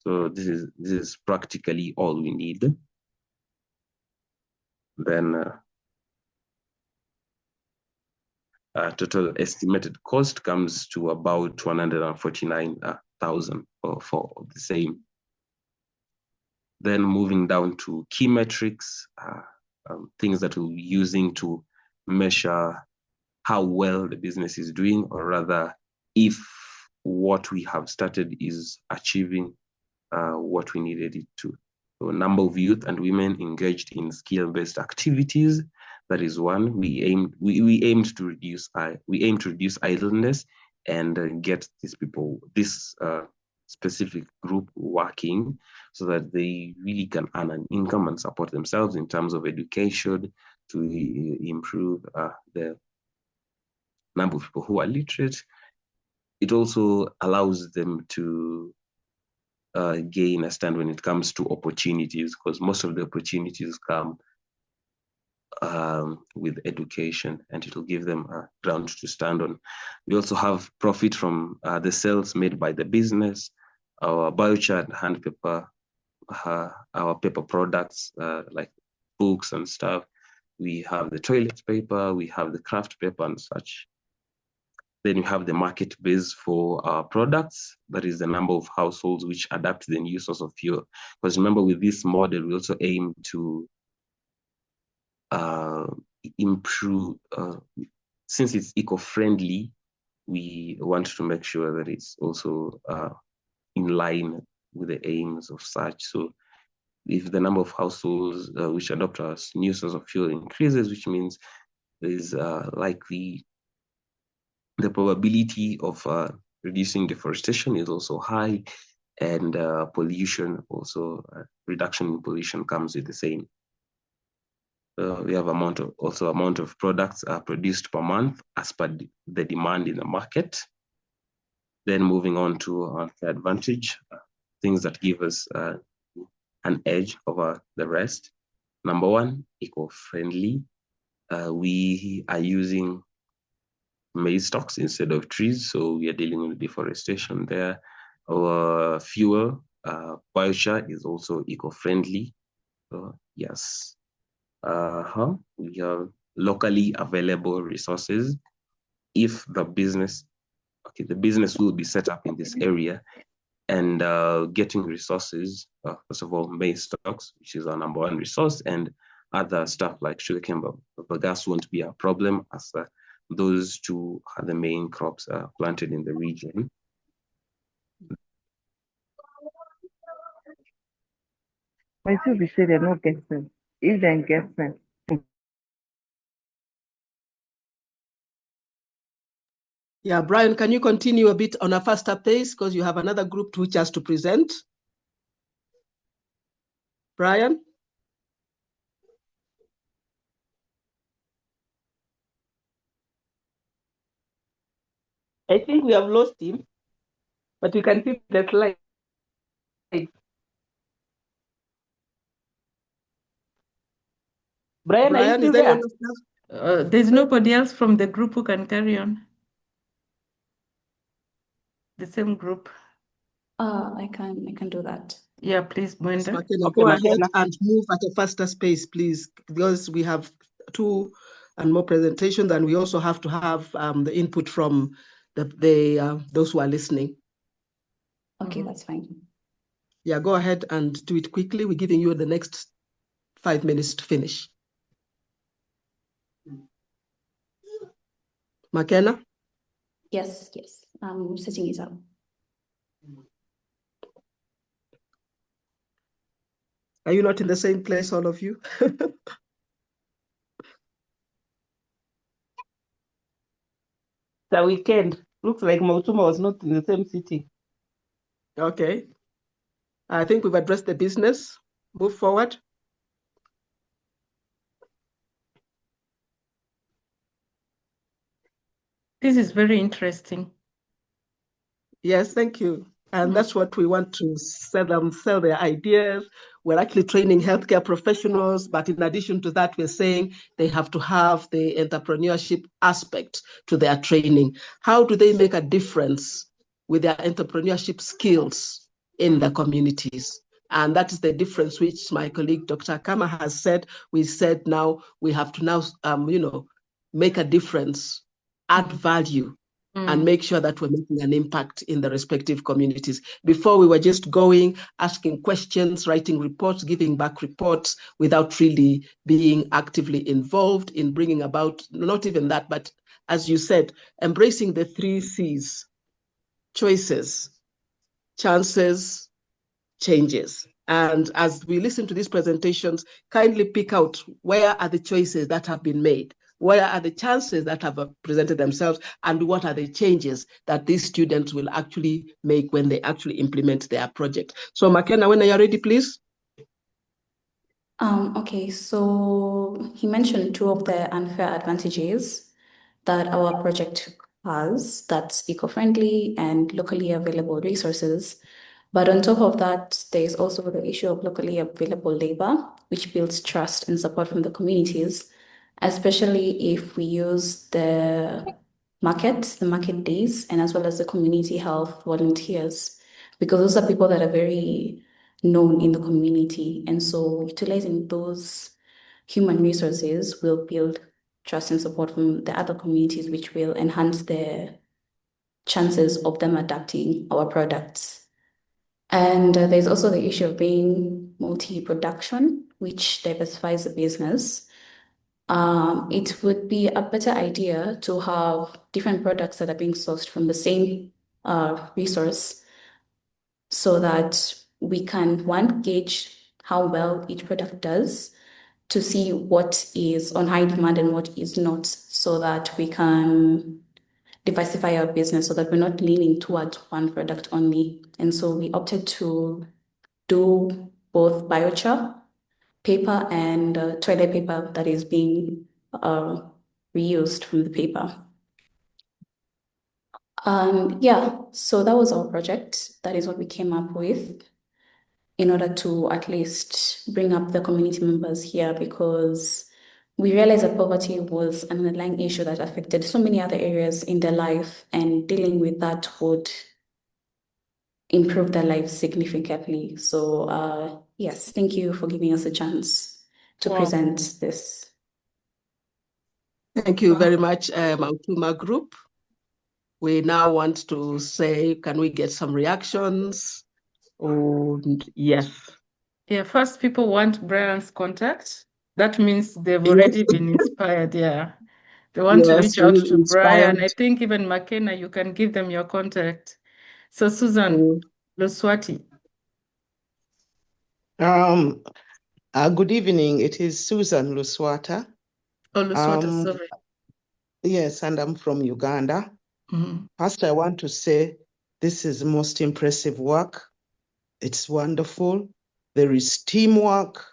So this is practically all we need. Then total estimated cost comes to about 149,000 for the same. Then moving down to key metrics, things that we'll be using to measure how well the business is doing, or rather if what we have started is achieving what we needed it to. So number of youth and women engaged in skill-based activities, that is one. We aim to reduce idleness and get these people, this specific group working so that they really can earn an income and support themselves in terms of education to improve the number of people who are literate. It also allows them to gain a stand when it comes to opportunities, because most of the opportunities come with education, and it will give them a ground to stand on. We also have profit from the sales made by the business, our biochar and hand paper, our paper products like books and stuff. We have the toilet paper, we have the craft paper and such. Then we have the market base for our products. That is the number of households which adapt the new source of fuel. Because remember, with this model, we also aim to improve, since it's eco-friendly, we want to make sure that it's also in line with the aims of such. So if the number of households which adopt a new source of fuel increases, which means there's likely the probability of reducing deforestation is also high, and pollution also, reduction in pollution comes with the same. We have amount of products produced per month as per the demand in the market. Then moving on to unfair advantage, things that give us an edge over the rest. Number one, eco-friendly. We are using maize stalks instead of trees, so we are dealing with deforestation there. Our fuel, biochar, is also eco-friendly. So yes. We have locally available resources. If the business will be set up in this area, and getting resources, first of all, maize stocks, which is our number one resource, and other stuff like sugarcane, but gas won't be a problem, as those two are the main crops planted in the region. My two say they're not guessing. If they're guessing. Yeah, Brian, can you continue a bit on a faster pace, because you have another group which has to present? Brian? I think we have lost him, but we can see the slide. Brian, are you still there? There's nobody else from the group who can carry on. The same group. I can do that. Yeah, please, Mwenda. Go ahead and move at a faster pace, please, because we have 2 and more presentations, and we also have to have the input from those who are listening. Okay, that's fine. Yeah, go ahead and do it quickly. We're giving you the next 5 minutes to finish. McKenna? Yes, I'm setting it up. Are you not in the same place, all of you? The weekend. Looks like Mautuma was not in the same city. Okay. I think we've addressed the business. Move forward. This is very interesting. Yes, thank you. And that's what we want to sell their ideas. We're actually training healthcare professionals, but in addition to that, we're saying they have to have the entrepreneurship aspect to their training. How do they make a difference with their entrepreneurship skills in the communities? And that is the difference which my colleague, Dr. Akama, has said. We said now we have to now, make a difference, add value, and make sure that we're making an impact in the respective communities. Before, we were just going, asking questions, writing reports, giving back reports without really being actively involved in bringing about, not even that, but as you said, embracing the 3 C's: choices, chances, changes. And as we listen to these presentations, kindly pick out where are the choices that have been made. what are the chances that have presented themselves, and what are the changes that these students will actually make when they actually implement their project. So McKenna, when are you ready, please? Okay, so he mentioned two of the unfair advantages that our project has, that's eco-friendly and locally available resources. But on top of that, there is also the issue of locally available labor, which builds trust and support from the communities, especially if we use the market days, and as well as the community health volunteers, because those are people that are very known in the community. And so utilizing those human resources will build trust and support from the other communities, which will enhance their chances of them adapting our products. And there's also the issue of being multi-production, which diversifies the business. It would be a better idea to have different products that are being sourced from the same resource, so that we can, one, gauge how well each product does, to see what is on high demand and what is not, so that we can diversify our business, so that we're not leaning towards one product only. And so we opted to do both biochar paper and toilet paper that is being reused from the paper. Yeah, so that was our project. That is what we came up with, in order to at least bring up the community members here, because we realized that poverty was an underlying issue that affected so many other areas in their life, and dealing with that would improve their lives significantly. So yes, thank you for giving us a chance to present this. Thank you very much, Mautuma Group. We now want to say, can we get some reactions? Yes. Yeah, first people want Brian's contact. That means they've already been inspired. Yeah. They want to reach out to Brian. I think even McKenna, you can give them your contact. So Susan Luswati. Good evening. It is Susan Luswata. Oh, Luswata, sorry. Yes, and I'm from Uganda. First, I want to say this is most impressive work. It's wonderful. There is teamwork.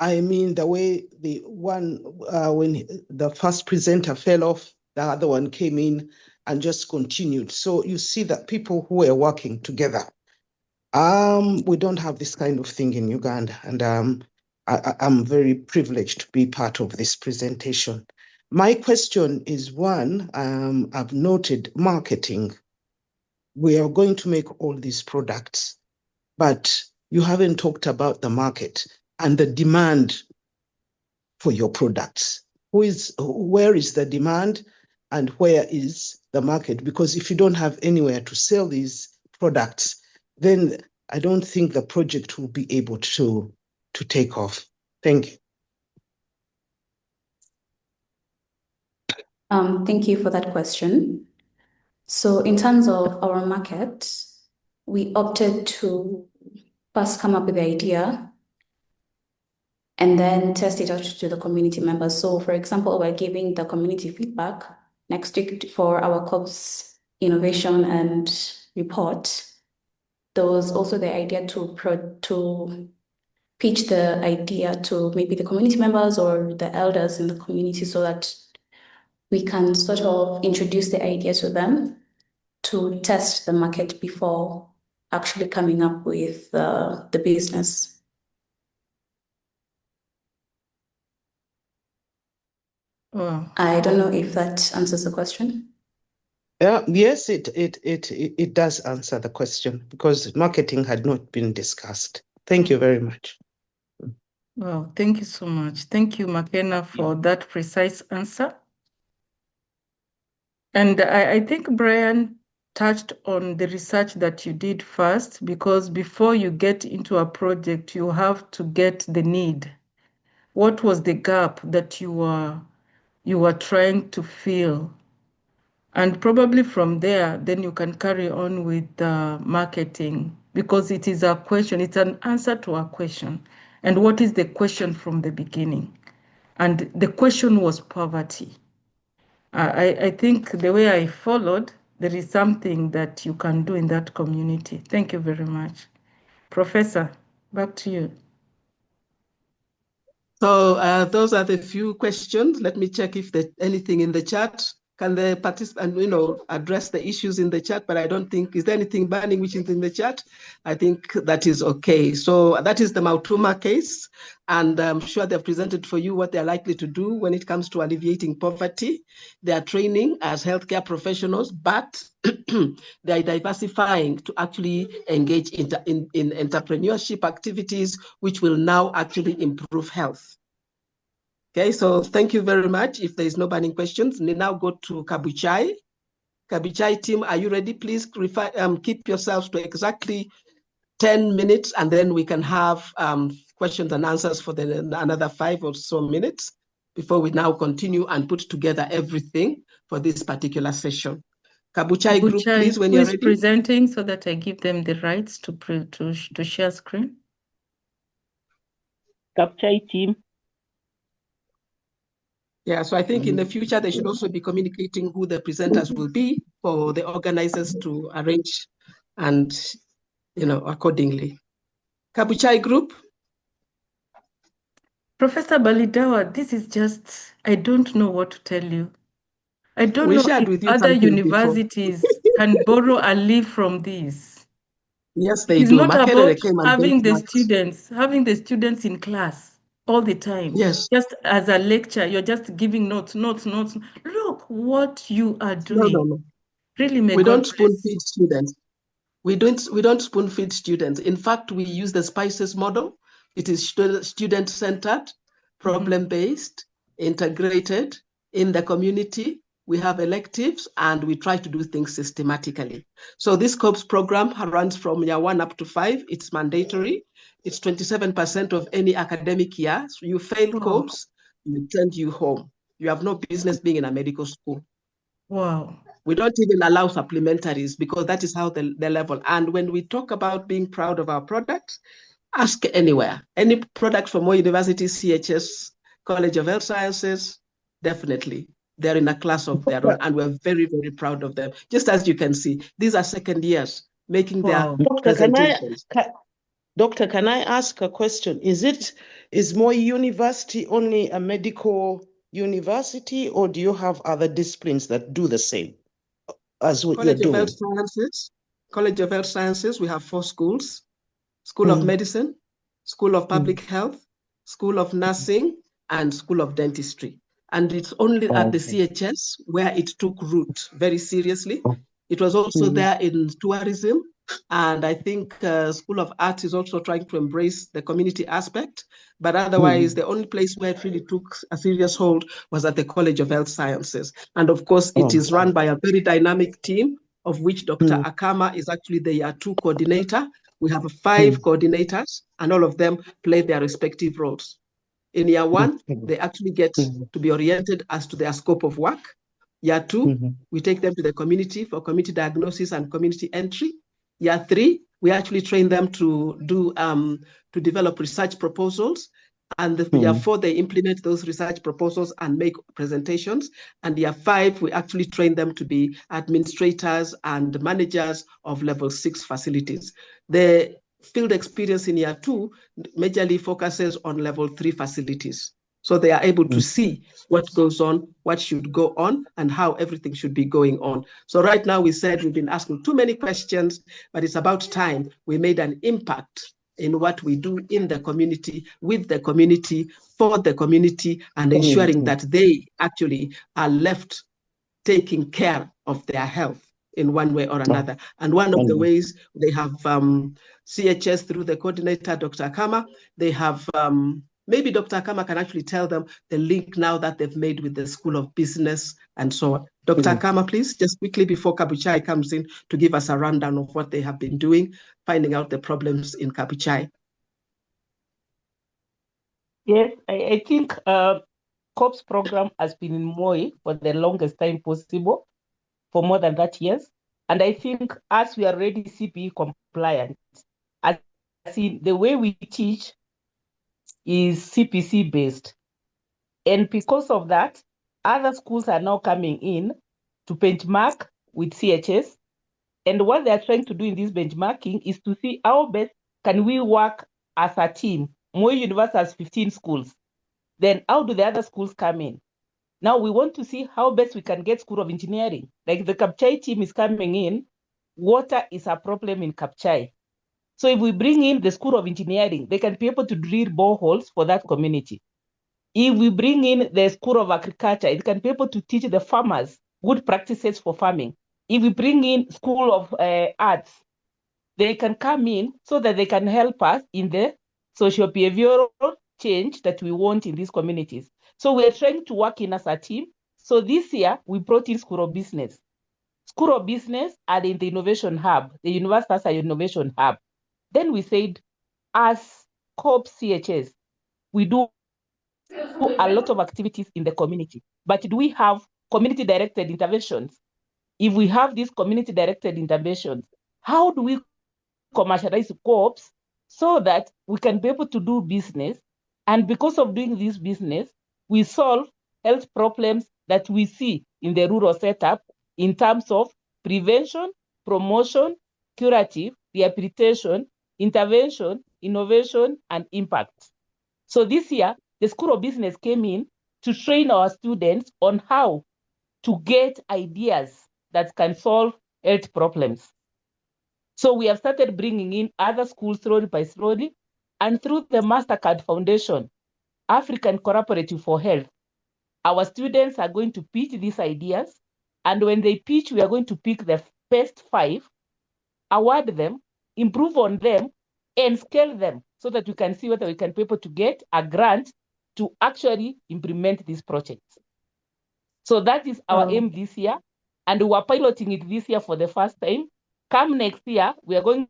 I mean, the way when the first presenter fell off, the other one came in and just continued. So you see that people who are working together. We don't have this kind of thing in Uganda, and I'm very privileged to be part of this presentation. My question is one, I've noted marketing. We are going to make all these products, but you haven't talked about the market and the demand for your products. Where is the demand and where is the market? Because if you don't have anywhere to sell these products, then I don't think the project will be able to take off. Thank you. Thank you for that question. So in terms of our market, we opted to first come up with the idea and then test it out to the community members. So for example, we're giving the community feedback next week for our COPS innovation and report. There was also the idea to pitch the idea to maybe the community members or the elders in the community, so that we can sort of introduce the idea to them to test the market before actually coming up with the business. I don't know if that answers the question. Yes, it does answer the question, because marketing had not been discussed. Thank you very much. Well, thank you so much. Thank you, McKenna, for that precise answer. And I think Brian touched on the research that you did first, because before you get into a project, you have to get the need. What was the gap that you were trying to fill? And probably from there, then you can carry on with marketing, because it is a question, it's an answer to a question. And what is the question from the beginning? And the question was poverty. I think the way I followed, there is something that you can do in that community. Thank you very much. Professor, back to you. So those are the few questions. Let me check if there's anything in the chat. Can the participant, address the issues in the chat? But I don't think, is there anything burning which is in the chat? I think that is okay. So that is the Mautuma case. And I'm sure they've presented for you what they're likely to do when it comes to alleviating poverty. They are training as healthcare professionals, but they are diversifying to actually engage in entrepreneurship activities, which will now actually improve health. Okay, so thank you very much. If there is no burning questions, we now go to Kabuchai. Kabuchai team, are you ready? Please keep yourselves to exactly 10 minutes, and then we can have questions and answers for another 5 or so minutes before we now continue and put together everything for this particular session. Kabuchai group, please, when you're ready. Who is presenting so that I give them the rights to share screen? Kabuchai team. Yeah, so I think in the future, they should also be communicating who the presenters will be for the organizers to arrange and, accordingly. Kabuchai group. Professor Baliddawa, this is just, I don't know what to tell you. I don't know if other universities can borrow a leaf from this. Yes, they it's do. It's not about having the students in class all the time. Yes. Just as a lecture, you're just giving notes. Look what you are doing. No. Really, we don't spoon feed students. We don't spoon feed students. In fact, we use the SPICES model. It is student-centered, problem-based, integrated in the community. We have electives and we try to do things systematically. So this COPS program runs from year 1 up to 5. It's mandatory. It's 27% of any academic year. So you fail COPS, we send you home. You have no business being in a medical school. Wow. We don't even allow supplementaries because that is how the level. And when we talk about being proud of our products, ask anywhere. Any product from Moi University, CHS, College of Health Sciences, definitely. They're in a class of their own, and we're very, very proud of them. Just as you can see, these are second years making their presentations. Doctor, can I ask a question? Is Moi University only a medical university, or do you have other disciplines that do the same as what you're doing? College of Health Sciences, we have 4 schools: School of Medicine, School of Public Health, School of Nursing, and School of Dentistry. And it's only at the CHS where it took root very seriously. It was also there in tourism. And I think School of Arts is also trying to embrace the community aspect. But otherwise, the only place where it really took a serious hold was at the College of Health Sciences. And of course, it is run by a very dynamic team, of which Dr. Akama is actually the year 2 coordinator. We have 5 coordinators, and all of them play their respective roles. In year 1, they actually get to be oriented as to their scope of work. Year 2, we take them to the community for community diagnosis and community entry. Year 3, we actually train them to develop research proposals. And year 4, they implement those research proposals and make presentations. And year 5, we actually train them to be administrators and managers of level 6 facilities. The field experience in year 2 majorly focuses on level 3 facilities. So they are able to see what goes on, what should go on, and how everything should be going on. So right now we said we've been asking too many questions, but it's about time we made an impact in what we do in the community, with the community, for the community, and ensuring that they actually are left taking care of their health in one way or another. And one of the ways they have CHS through the coordinator, Dr. Akama, they have, maybe Dr. Akama can actually tell them the link now that they've made with the School of Business and so on. Dr. Akama, please, just quickly before Kabuchai comes in to give us a rundown of what they have been doing, finding out the problems in Kabuchai. Yes, I think COPS program has been in Moi for the longest time possible, for more than that years. And I think as we are already CPE compliant, as in the way we teach is CPC based. And because of that, other schools are now coming in to benchmark with CHS. And what they are trying to do in this benchmarking is to see how best can we work as a team. Moi University has 15 schools. Then how do the other schools come in? Now we want to see how best we can get School of Engineering. Like the Kapchai team is coming in, water is a problem in Kapchai. So if we bring in the School of Engineering, they can be able to drill boreholes for that community. If we bring in the School of Agriculture, it can be able to teach the farmers good practices for farming. If we bring in School of Arts, they can come in so that they can help us in the socio-behavioral change that we want in these communities. So we're trying to work in as a team. So this year, we brought in School of Business. School of Business are in the Innovation Hub. The university has an Innovation Hub. Then we said, as COP CHS, we do a lot of activities in the community, but do we have community-directed interventions? If we have these community-directed interventions, how do we commercialize co-ops so that we can be able to do business? And because of doing this business, we solve health problems that we see in the rural setup in terms of prevention, promotion, curative, rehabilitation, intervention, innovation, and impact. So this year, the School of Business came in to train our students on how to get ideas that can solve health problems. So we have started bringing in other schools slowly by slowly, and through the MasterCard Foundation, African Cooperative for Health, our students are going to pitch these ideas, and when they pitch, we are going to pick the best 5, award them, improve on them, and scale them so that we can see whether we can be able to get a grant to actually implement these projects. So that is our aim this year, and we are piloting it this year for the first time. Come next year, we are going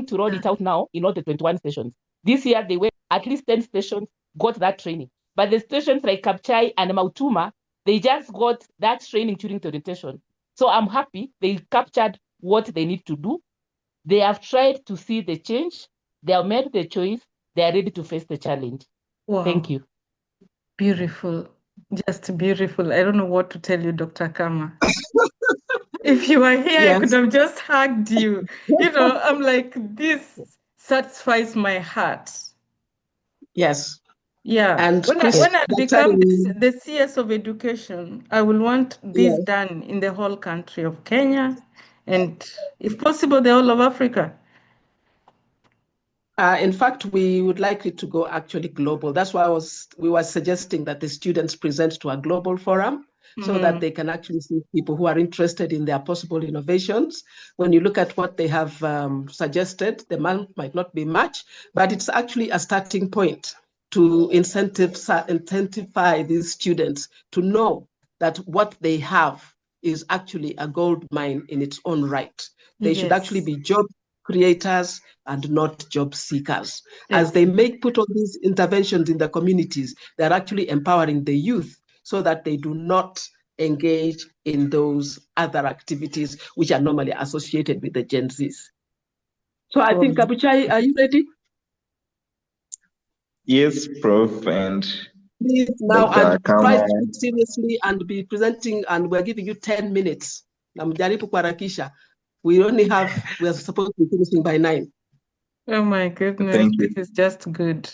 to roll it out now in all the 21 stations. This year, they were at least 10 stations got that training. But the stations like Kapchai and Mautuma, they just got that training during the orientation. So I'm happy they captured what they need to do. They have tried to see the change. They have made the choice. They are ready to face the challenge. Wow. Thank you. Beautiful. Just beautiful. I don't know what to tell you, Dr. Kama. If you were here, I could Yes. have just hugged you. I'm like, this satisfies my heart. Yes. Yeah. And When I become the CS of education, I will want this done in the whole country of Kenya and, if possible, the whole of Africa. In fact, we would like it to go actually global. That's why we were suggesting that the students present to a global forum so that they can actually see people who are interested in their possible innovations. When you look at what they have suggested, the amount might not be much, but it's actually a starting point to incentivize these students to know that what they have is actually a gold mine in its own right. They should actually be job creators and not job seekers. As they put all these interventions in the communities, they're actually empowering the youth so that they do not engage in those other activities which are normally associated with the Gen Zs. So I think, Kabuchai, are you ready? Yes, Prof. And please now and try to speak seriously and be presenting, and we're giving you 10 minutes. We are supposed to be finishing by 9. Oh my goodness, this is just good.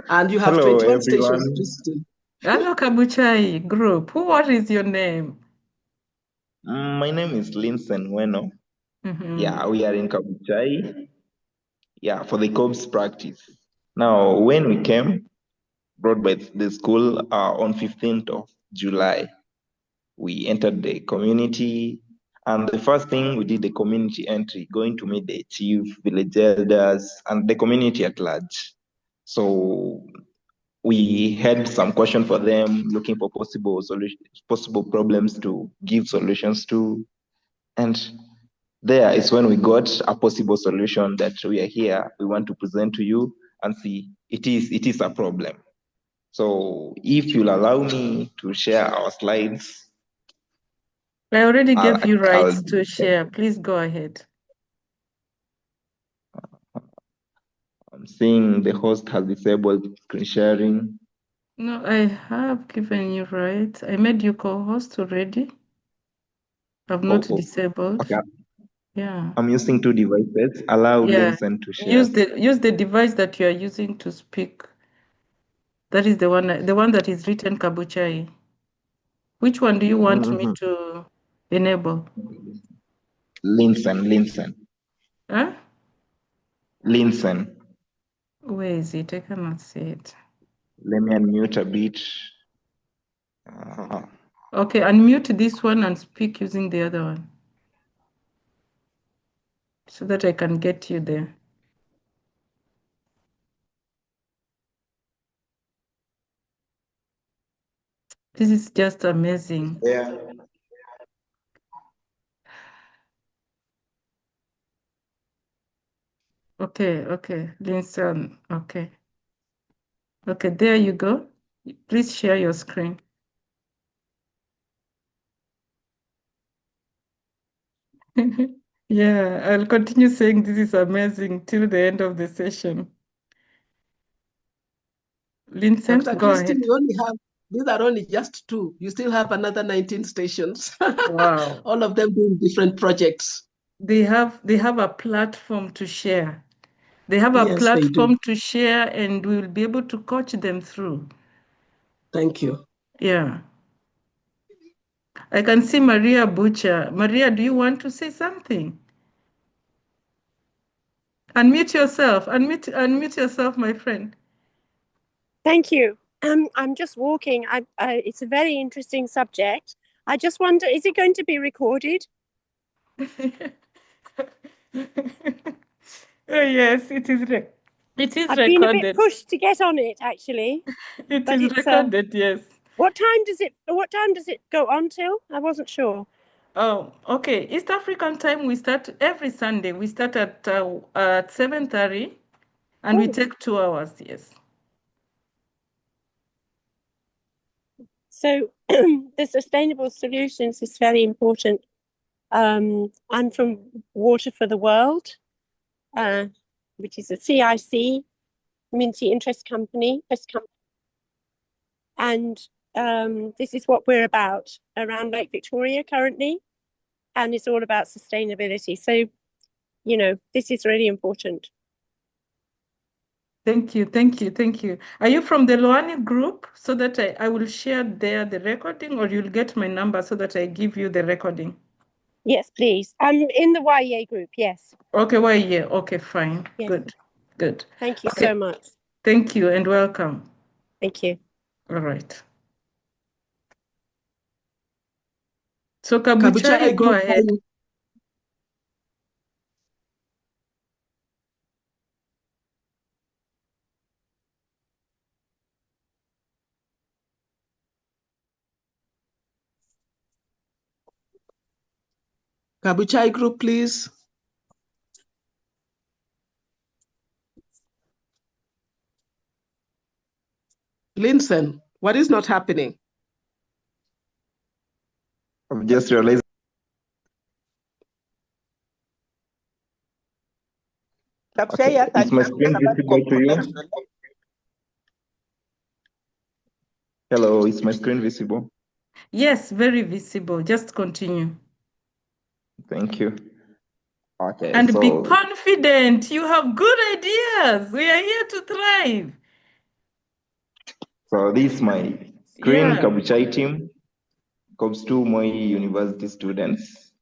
And you have 21 stations, Christine. Hello, Kabuchai group. What is your name? My name is Linsen Weno. Yeah, we are in Kabuchai. Yeah, for the COBS practice. Now, when we came, brought by the school on 15th of July, we entered the community, and the first thing we did the community entry, going to meet the chief, village elders, and the community at large. So we had some question for them, looking for possible problems to give solutions to, and there is when we got a possible solution that we are here. We want to present to you and see it is a problem. So if you'll allow me to share our slides. I already gave you rights to share. Please go ahead. I'm seeing the host has disabled screen sharing. No, I have given you right. I made you co-host already. I've not disabled. Okay. Yeah. I'm using two devices. Allow Linsen to share. Use the device that you are using to speak. That is the one that is written Kabuchai. Which one do you want me to enable? Linsen. Huh? Linsen. Where is it? I cannot see it. Let me unmute a bit. Okay, unmute this one and speak using the other one, so that I can get you there. This is just amazing. Yeah. Okay, Linson, okay. Okay, there you go. Please share your screen. Yeah, I'll continue saying this is amazing till the end of the session. Linson, Dr. go Christine, ahead. these are only just two. You still have another 19 stations. Wow. All of them doing different projects. They have a platform to share. They have a Yes, they do. platform to share, and we will be able to coach them through. Thank you. Yeah. I can see Maria Butcher. Maria, do you want to say something? Unmute yourself. Unmute yourself, my friend. Thank you. I'm just walking. It's a very interesting subject. I just wonder, is it going to be recorded? Oh, yes, it is. It is I've recorded. been a bit pushed to get on it, actually. It is recorded, yes. What time does it go on till? I wasn't sure. Oh, okay. East African time, we start every Sunday. We start at 7:30, and we take 2 hours, yes. So the sustainable solutions is very important. I'm from Water for the World, which is a CIC, community interest company. And this is what we're about around Lake Victoria currently. And it's all about sustainability. So, this is really important. Thank you. Are you from the Loani group, so that I will share there the recording, or you'll get my number so that I give you the recording? Yes, please. I'm in the YEA group, yes. Okay, YEA. Okay, fine. Yes. Good. Thank you so much. Thank you and welcome. Thank you. All right. So Kabuchai, go ahead. Kabuchai group, please. Linson, what is not happening? I've just realized. Okay. Is my screen visible to you? Hello, is my screen visible? Yes, very visible. Just continue. Thank you. Okay. And be confident. You have good ideas. We are here to thrive. So this is my screen, Kabuchai team, COBS 2 Moi University students.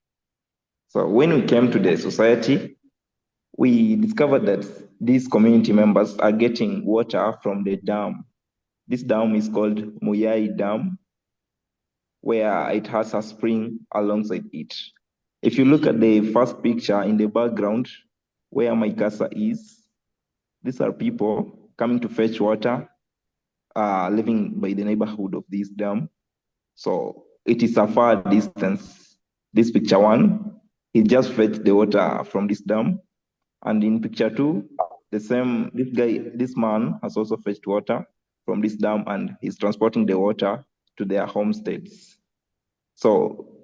So when we came to the society, we discovered that these community members are getting water from the dam. This dam is called Moyai Dam, where it has a spring alongside it. If you look at the first picture in the background, where my cursor is, these are people coming to fetch water, living by the neighborhood of this dam. So it is a far distance. This picture one, he just fetched the water from this dam. And in picture two, this man has also fetched water from this dam and he's transporting the water to their homesteads. So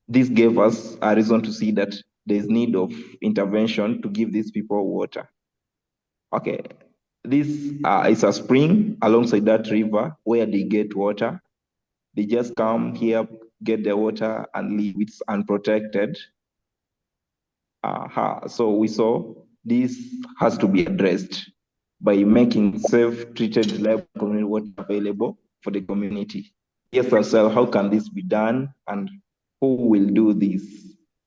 this gave us a reason to see that there's need of intervention to give these people water. Okay, this is a spring alongside that river where they get water. They just come here, get the water, and leave. It's unprotected. So we saw this has to be addressed by making safe, treated, reliable community water available for the community. Yes, ourselves, how can this be done, and who will do this?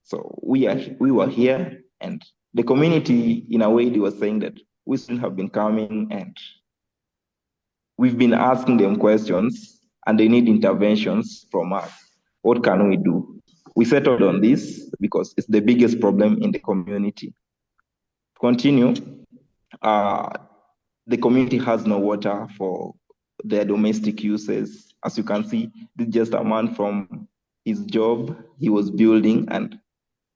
So we were here, and the community, in a way, they were saying that we still have been coming, and we've been asking them questions, and they need interventions from us. What can we do? We settled on this because it's the biggest problem in the community. To continue, the community has no water for their domestic uses. As you can see, this is just a man from his job. He was building, and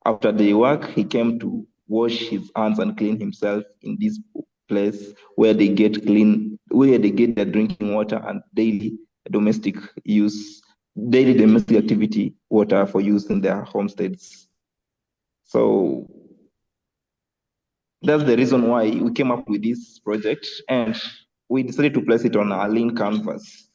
after the work, he came to wash his hands and clean himself in this place where they get their drinking water and daily domestic activity water for use in their homesteads. So that's the reason why we came up with this project, and we decided to place it on a lean canvas.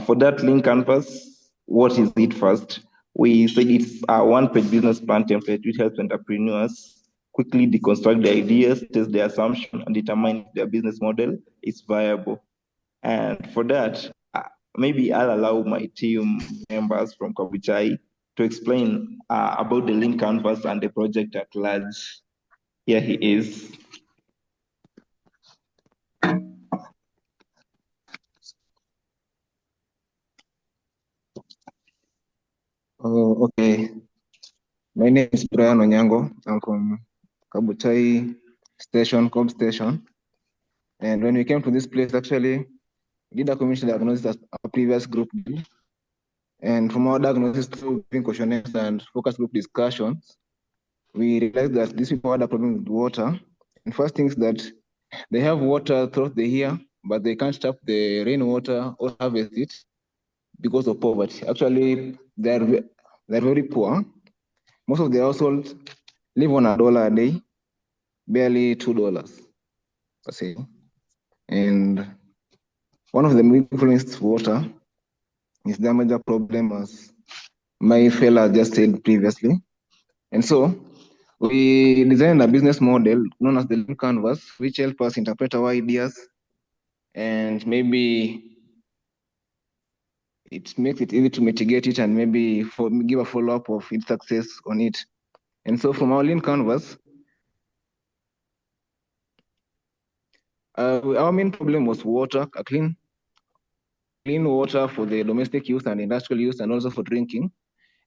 For that lean canvas, what is it first? We said it's a one-page business plan template which helps entrepreneurs quickly deconstruct the ideas, test the assumption, and determine if their business model is viable. And for that, maybe I'll allow my team members from Kabuchai to explain about the lean canvas and the project at large. Here he is. Oh, okay. My name is Brian Onyango. I'm from Kabuchai Station, Cobb Station. And when we came to this place, actually, we did a community diagnosis as our previous group did. And from our diagnosis through giving questionnaires and focus group discussions, we realized that these people had a problem with water. And first thing is that they have water throughout the year, but they can't tap the rainwater or harvest it because of poverty. Actually, they're very poor. Most of the households live on $1 a day, barely $2 per se. And one of the main influenced water is the major problem, as my fella just said previously. And so we designed a business model known as the Lean Canvas, which helps us interpret our ideas, and maybe it makes it easy to mitigate it and maybe give a follow-up of its success on it. And so from our Lean Canvas, our main problem was water, clean water for the domestic use and industrial use, and also for drinking.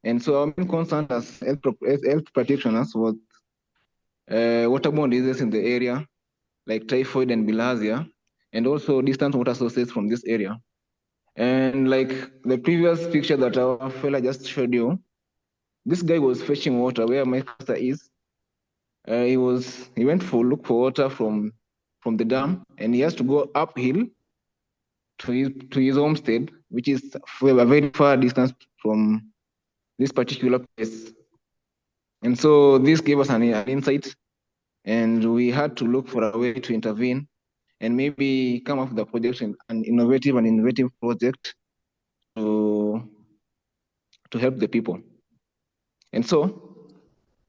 And so our main concern as health practitioners was waterborne diseases in the area, like typhoid and bilharzia, and also distant water sources from this area. And like the previous picture that our fella just showed you, this guy was fetching water where my cluster is. He went for look for water from the dam, and he has to go uphill to his homestead, which is a very far distance from this particular place. And so this gave us an insight, and we had to look for a way to intervene and maybe come up with a project, an innovative project to help the people. And so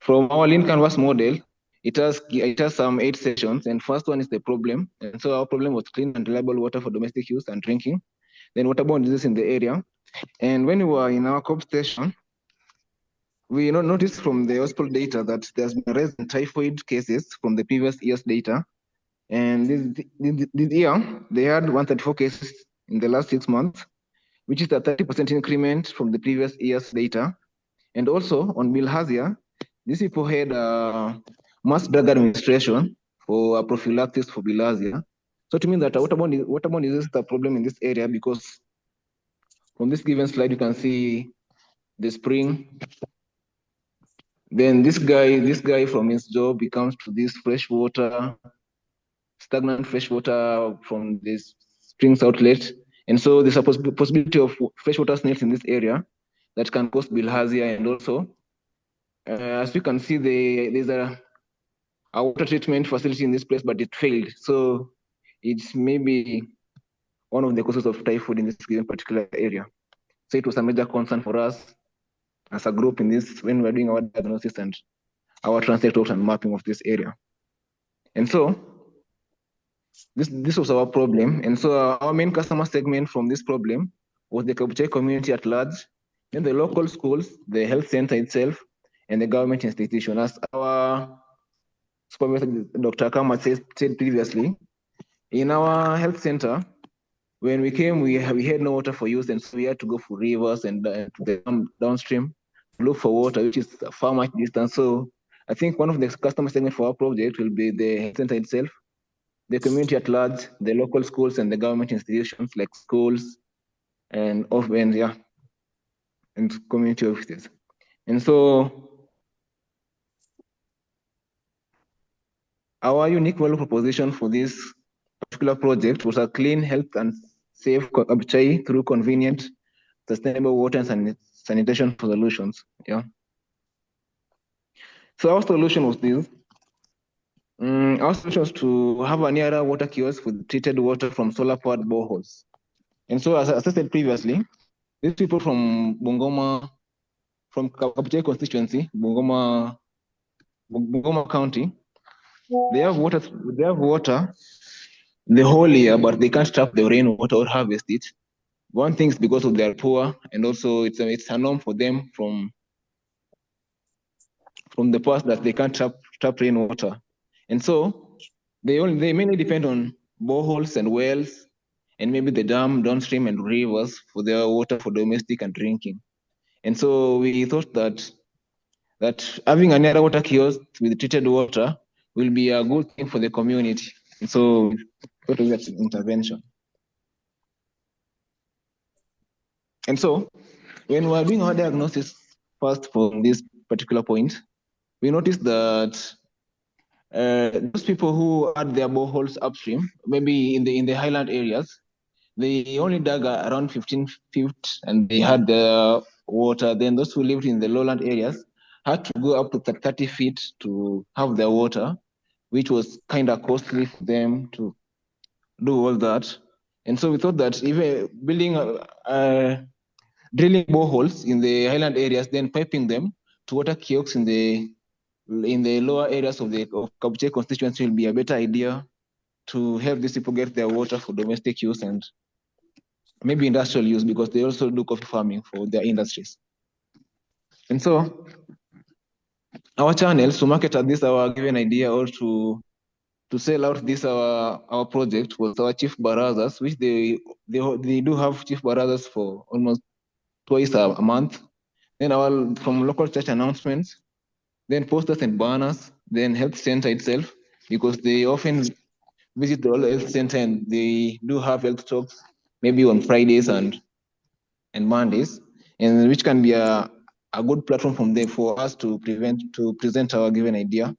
from our Lean Canvas model, it has some 8 sessions, and first one is the problem. And so our problem was clean and reliable water for domestic use and drinking, then waterborne disease in the area. And when we were in our Cobb station, we noticed from the hospital data that there's been a rise in typhoid cases from the previous year's data. And this year, they had 134 cases in the last 6 months, which is a 30% increment from the previous year's data. And also on bilharzia, these people had mass drug administration for a prophylaxis for bilharzia. So to mean that waterborne disease is the problem in this area, because from this given slide, you can see the spring. Then this guy from his job, he comes to this stagnant fresh water from this springs outlet. And so there's a possibility of freshwater snails in this area that can cause bilharzia. And also, as you can see, there's a a water treatment facility in this place, but it failed. So it's maybe one of the causes of typhoid in this particular area. So it was a major concern for us as a group in this when we're doing our diagnosis and our translate out and mapping of this area. And so this was our problem. And so our main customer segment from this problem was the Kabuchai community at large, then the local schools, the health center itself, and the government institution. As our supervisor, Dr. Akama said previously, in our health center, when we came, we had no water for use, and so we had to go for rivers and to the downstream to look for water, which is far much distance. So I think one of the customer segments for our project will be the health center itself, the community at large, the local schools, and the government institutions like schools and and community offices. And so our unique value proposition for this particular project was a clean, health, and safe Kabuchai through convenient, sustainable water and sanitation solutions. Yeah. So our solution was this. Our solution was to have a nearer water kiosk with treated water from solar-powered boreholes. And so, as I said previously, these people from Bungoma, from Kabuchai constituency, Bungoma County, they have water the whole year, but they can't trap the rainwater or harvest it. One thing is because of their poor, and also it's a norm for them from the past that they can't trap rainwater. And so they mainly depend on boreholes and wells, and maybe the dam downstream and rivers for their water for domestic and drinking. And so we thought that having a near water kiosk with treated water will be a good thing for the community. And so we thought of that intervention. And so when we were doing our diagnosis first for this particular point, we noticed that those people who had their boreholes upstream, maybe in the highland areas, they only dug around 15 feet and they had the water. Then those who lived in the lowland areas had to go up to 30 feet to have their water, which was kind of costly for them to do all that. And so we thought that even building drilling boreholes in the highland areas, then piping them to water kiosks in the lower areas of Kabuchai constituency will be a better idea to help these people get their water for domestic use and maybe industrial use, because they also do coffee farming for their industries. And so our channels to market at this our given idea or to sell out this our project was our chief barazas, which they do have chief barazas for almost twice a month. Then from local church announcements, then posters and banners, then health center itself, because they often visit the health center and they do have health talks maybe on Fridays and Mondays, and which can be a good platform from there for us to present our given idea.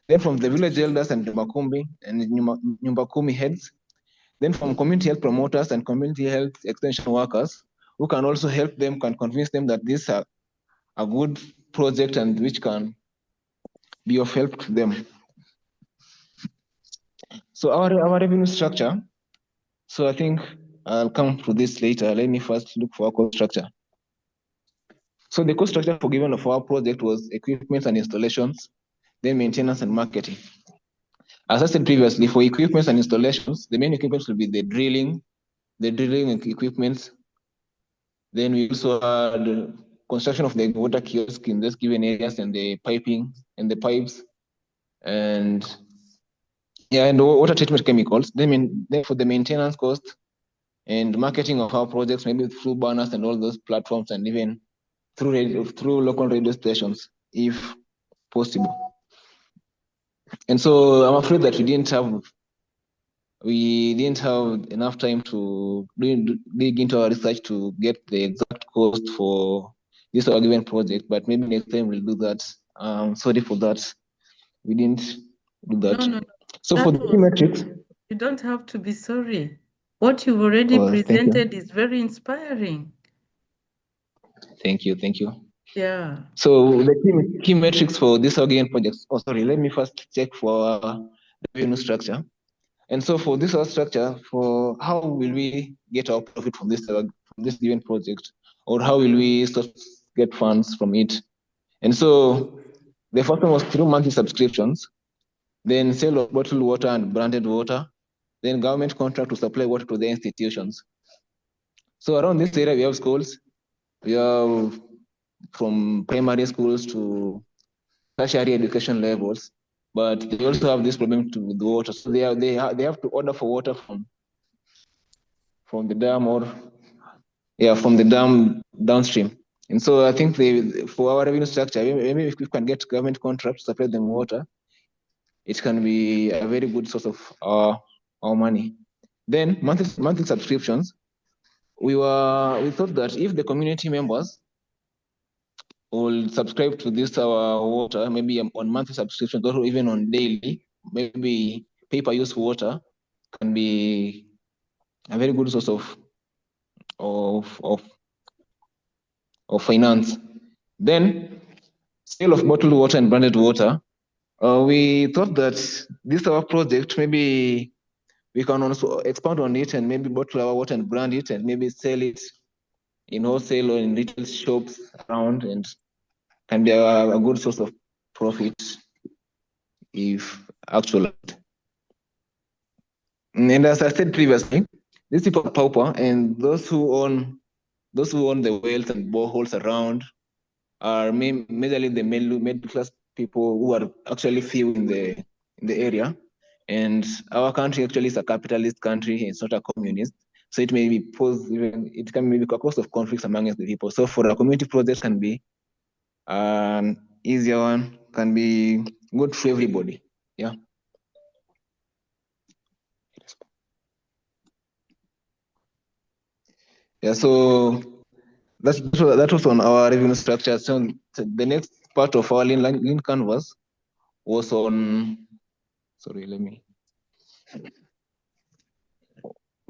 Then from the village elders and Nyumba Kumi heads, then from community health promoters and community health extension workers, who can also help them, can convince them that this is a good project and which can be of help to them. So our revenue structure, so I think I'll come to this later. Let me first look for our cost structure. So the cost structure for our project was equipment and installations, then maintenance and marketing. As I said previously, for equipment and installations, the main equipment will be the drilling equipment. Then we also had the construction of the water kiosk in these given areas and the piping and the pipes and water treatment chemicals. Then for the maintenance cost and marketing of our projects, maybe through banners and all those platforms and even through local radio stations, if possible. And so I'm afraid that we didn't have enough time to dig into our research to get the exact cost for this our given project, but maybe next time we'll do that. Sorry for that. We didn't do that. No. So for the metrics, you don't have to be sorry. What you've already presented is very inspiring. Thank you. Yeah. So the key metrics for this given projects. Oh, sorry. Let me first check for revenue structure. And so for this structure, for how will we get our profit from this given project, or how will we get funds from it? And so the first one was through monthly subscriptions, then sale of bottled water and branded water, then government contract to supply water to the institutions. So around this area, we have schools. We have from primary schools to tertiary education levels, but they also have this problem with water. So they have to order for water from the dam from the dam downstream. And so I think for our revenue structure, maybe if we can get government contracts to supply them water, it can be a very good source of our money. Then monthly subscriptions. We thought that if the community members will subscribe to this our water, maybe on monthly subscriptions or even on daily, maybe pay-per-use water can be a very good source of finance. Then sale of bottled water and branded water. We thought that this our project, maybe we can also expand on it and maybe bottle our water and brand it and maybe sell it in wholesale or in retail shops around, and can be a good source of profit if actually. And as I said previously, these people are pauper, and those who own the wells and boreholes around are majorly the middle class people who are actually few in the area. And our country actually is a capitalist country, it's not a communist. So it may be it can be a cause of conflicts amongst the people. So for a community project can be an easier one, can be good for everybody. Yeah. Yeah, so that was on our revenue structure. So the next part of our lean canvas was on,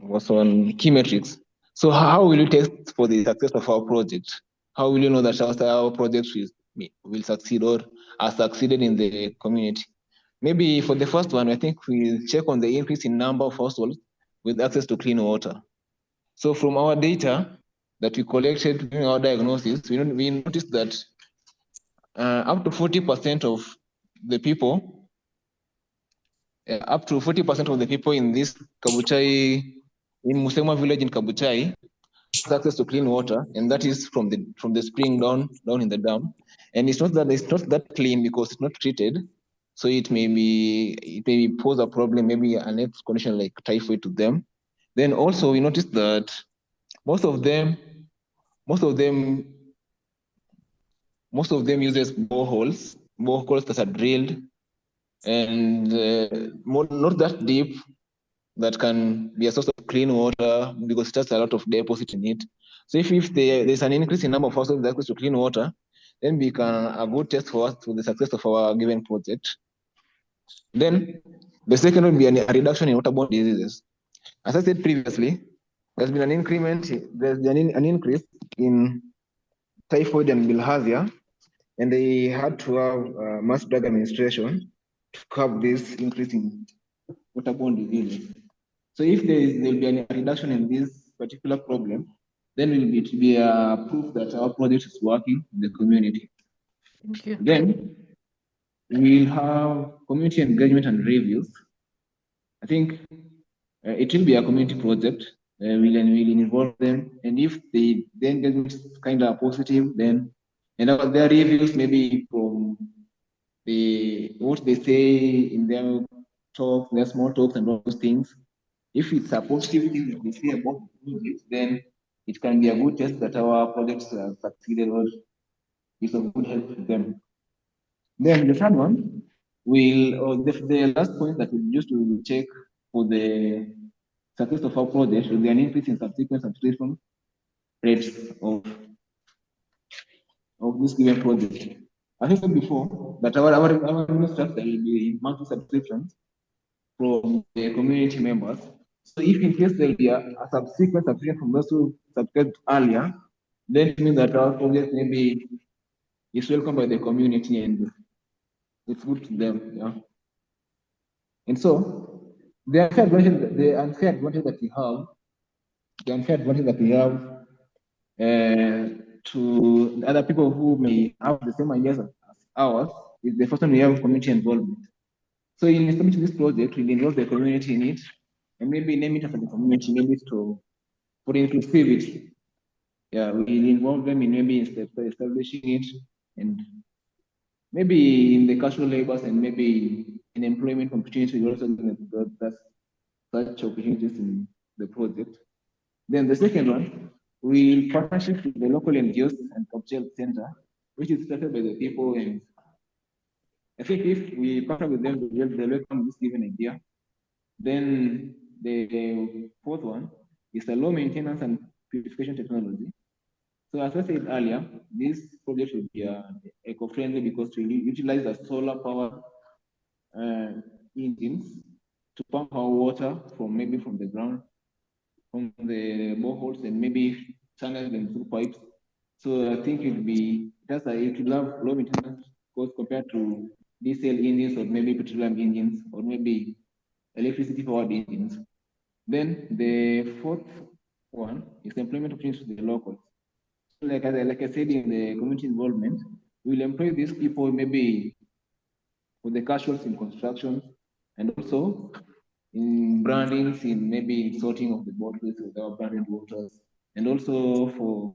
was on key metrics. So how will you test for the success of our project? How will you know that our project will succeed or has succeeded in the community? Maybe for the first one, I think we'll check on the increase in number of households with access to clean water. So from our data that we collected during our diagnosis, we noticed that up to 40% of the people, in this Kabuchai, in Musema village in Kabuchai, has access to clean water, and that is from the spring down in the dam. And it's not that clean because it's not treated. So it may pose a problem, maybe a next condition like typhoid to them. Then also we noticed that most of them uses boreholes that are drilled and not that deep, that can be a source of clean water because it has a lot of deposit in it. So if there's an increase in number of households with access to clean water, then we can a good test for us for the success of our given project. Then the second would be a reduction in waterborne diseases. As I said previously, there's been an increase in typhoid and bilharzia, and they had to have mass drug administration to curb this increase in waterborne diseases. So if there will be a reduction in this particular problem, then it will be a proof that our project is working in the community. Thank you. Then we'll have community engagement and reviews. I think it will be a community project. We'll involve them, and if the engagement is kind of positive, then their reviews maybe from what they say in their talks, their small talks, and all those things. If it's a positive thing that we say about the project, then it can be a good test that our projects have succeeded or is of good help to them. Then the third one the last point that we used to check for the success of our project will be an increase in subsequent subscription rates of this given project. As I said before, that our structure will be monthly subscriptions from the community members. So if in case there will be a subsequent subscription from those who subscribed earlier, then it means that our project maybe is welcomed by the community and it's good to them. Yeah. And so the unfair advantage that we have, to other people who may have the same ideas as ours is the first one we have community involvement. So in establishing this project, we involve the community in it, and maybe name it after the community, maybe for inclusivity. Yeah, we involve them in maybe establishing it, and maybe in the casual labors and maybe in employment opportunities, we also get such opportunities in the project. Then the second one, we partnership with the local NGOs and cultural center, which is started by the people. And I think if we partner with them, they'll welcome this given idea. Then the fourth one is the low maintenance and purification technology. So as I said earlier, this project should be eco-friendly because we utilize the solar power engines to pump our water from the ground, from the boreholes, and maybe channel them through pipes. So I think it will have low maintenance cost compared to diesel engines or maybe petroleum engines or maybe electricity powered engines. Then the fourth one is employment opportunities to the locals. So like I said, in the community involvement, we will employ these people maybe for the casuals in construction and also in brandings, in maybe sorting of the bottles with our branded waters, and also for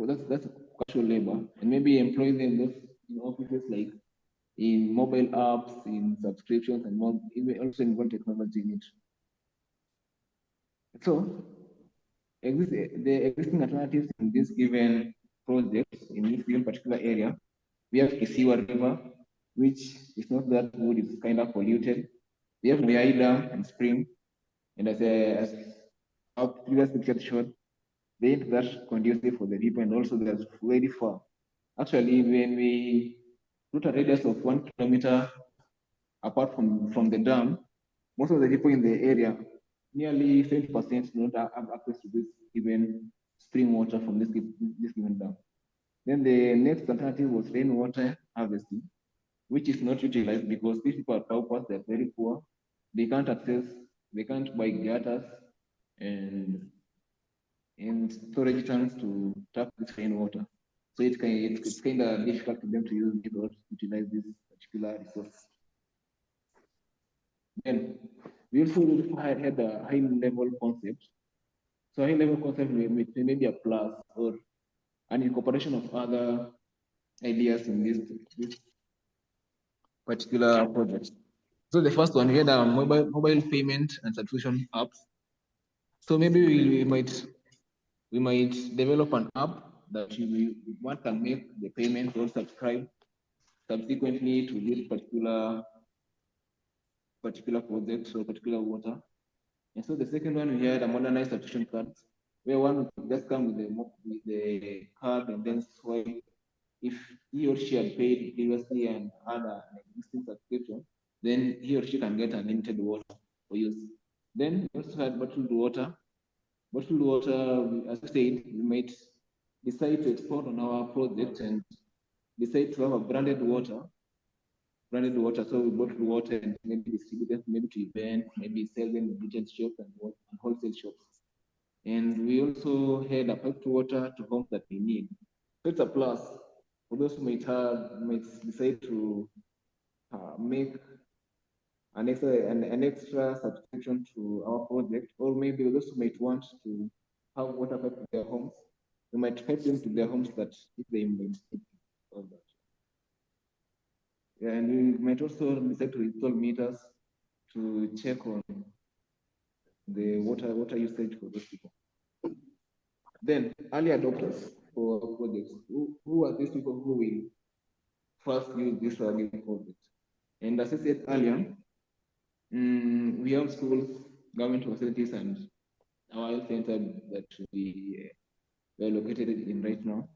that's casual labor, and maybe employ them in offices like in mobile apps, in subscriptions, and more, also involve technology in it. So the existing alternatives in this given project, in this given particular area, we have Kisiwa River, which is not that good, it's kind of polluted. We have Moyai Dam and Spring, and as our previous picture showed, they ain't that conducive for the people, and also they're very far. Actually, when we put a radius of 1 kilometer apart from the dam, most of the people in the area, nearly 70% do not have access to this given spring water from this given dam. Then the next alternative was rainwater harvesting, which is not utilized because these people are paupers, they're very poor. They can't buy gutters and storage tanks to tap this rainwater. So it's kind of difficult for them to use it or utilize this particular resource. Then we also had a high level concept. So high level concept may be a plus or an incorporation of other ideas in this particular project. So the first one, we had a mobile payment and subscription apps. So maybe we might develop an app that one can make the payment or subscribe subsequently to this particular project or particular water. And so the second one, we had a modernized subscription card, where one would just come with the card and then swipe. If he or she had paid previously and had an existing subscription, then he or she can get unlimited water for use. Then we also had bottled water. Bottled water, as I said, we might decide to export on our project and decide to have a branded water. So we bottle water and maybe distribute it, maybe to events, maybe sell them in retail shops and wholesale shops. And we also had a piped water to homes that we need. So it's a plus for those who might decide to make an extra subscription to our project, or maybe those who might want to have water piped to their homes. We might pipe them to their homes that if they might need all that. Yeah, and we might also decide to install meters to check on the water usage for those people. Then early adopters for projects. Who are these people who will first use this project? And as I said earlier, we have schools, government facilities, and our health center that we are located in right now.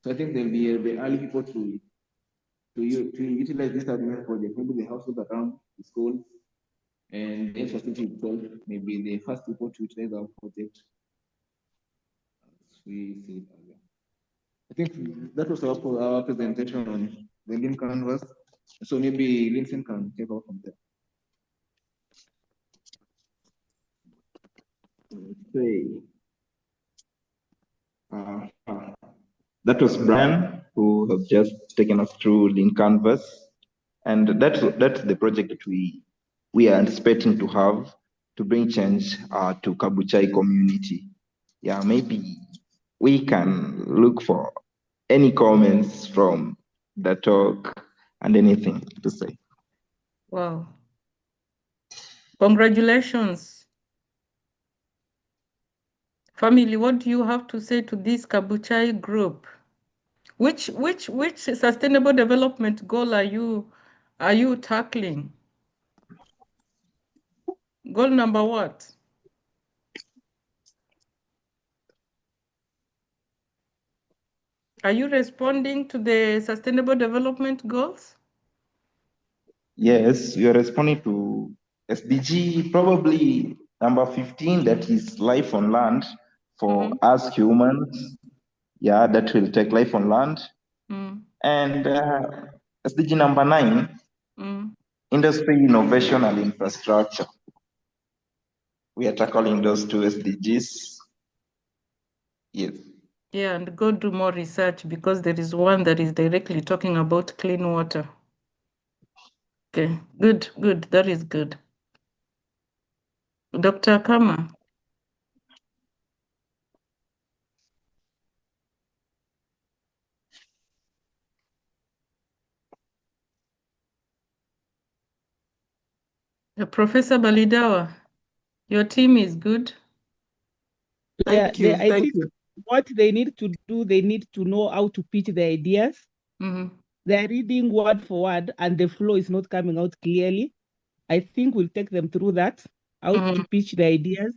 So I think there'll be the early people to utilize this project. Maybe the households around the schools and the facility itself may be the first people to utilize our project. As we said earlier. I think that was our presentation on the lean canvas. So maybe Lincoln can take off from there. That was Brian who have just taken us through Lean Canvas, and that's the project that we are anticipating to have to bring change to Kabuchai community. Yeah, maybe we can look for any comments from the talk and anything to say. Wow. Congratulations. Family, what do you have to say to this Kabuchai group? Which sustainable development goal are you tackling? Goal number what? Are you responding to the sustainable development goals? Yes, we are responding to SDG, probably number 15, that is life on land for us humans. Yeah, that will take life on land. And SDG number 9, industry, innovation, and infrastructure. We are tackling those two SDGs. Yes. Yeah, and go do more research because there is one that is directly talking about clean water. Okay, good. That is good. Dr. Kama. Professor Baliddawa, your team is good. Thank you. I think what they need to do, they need to know how to pitch the ideas. They're reading word for word and the flow is not coming out clearly. I think we'll take them through that, how to pitch the ideas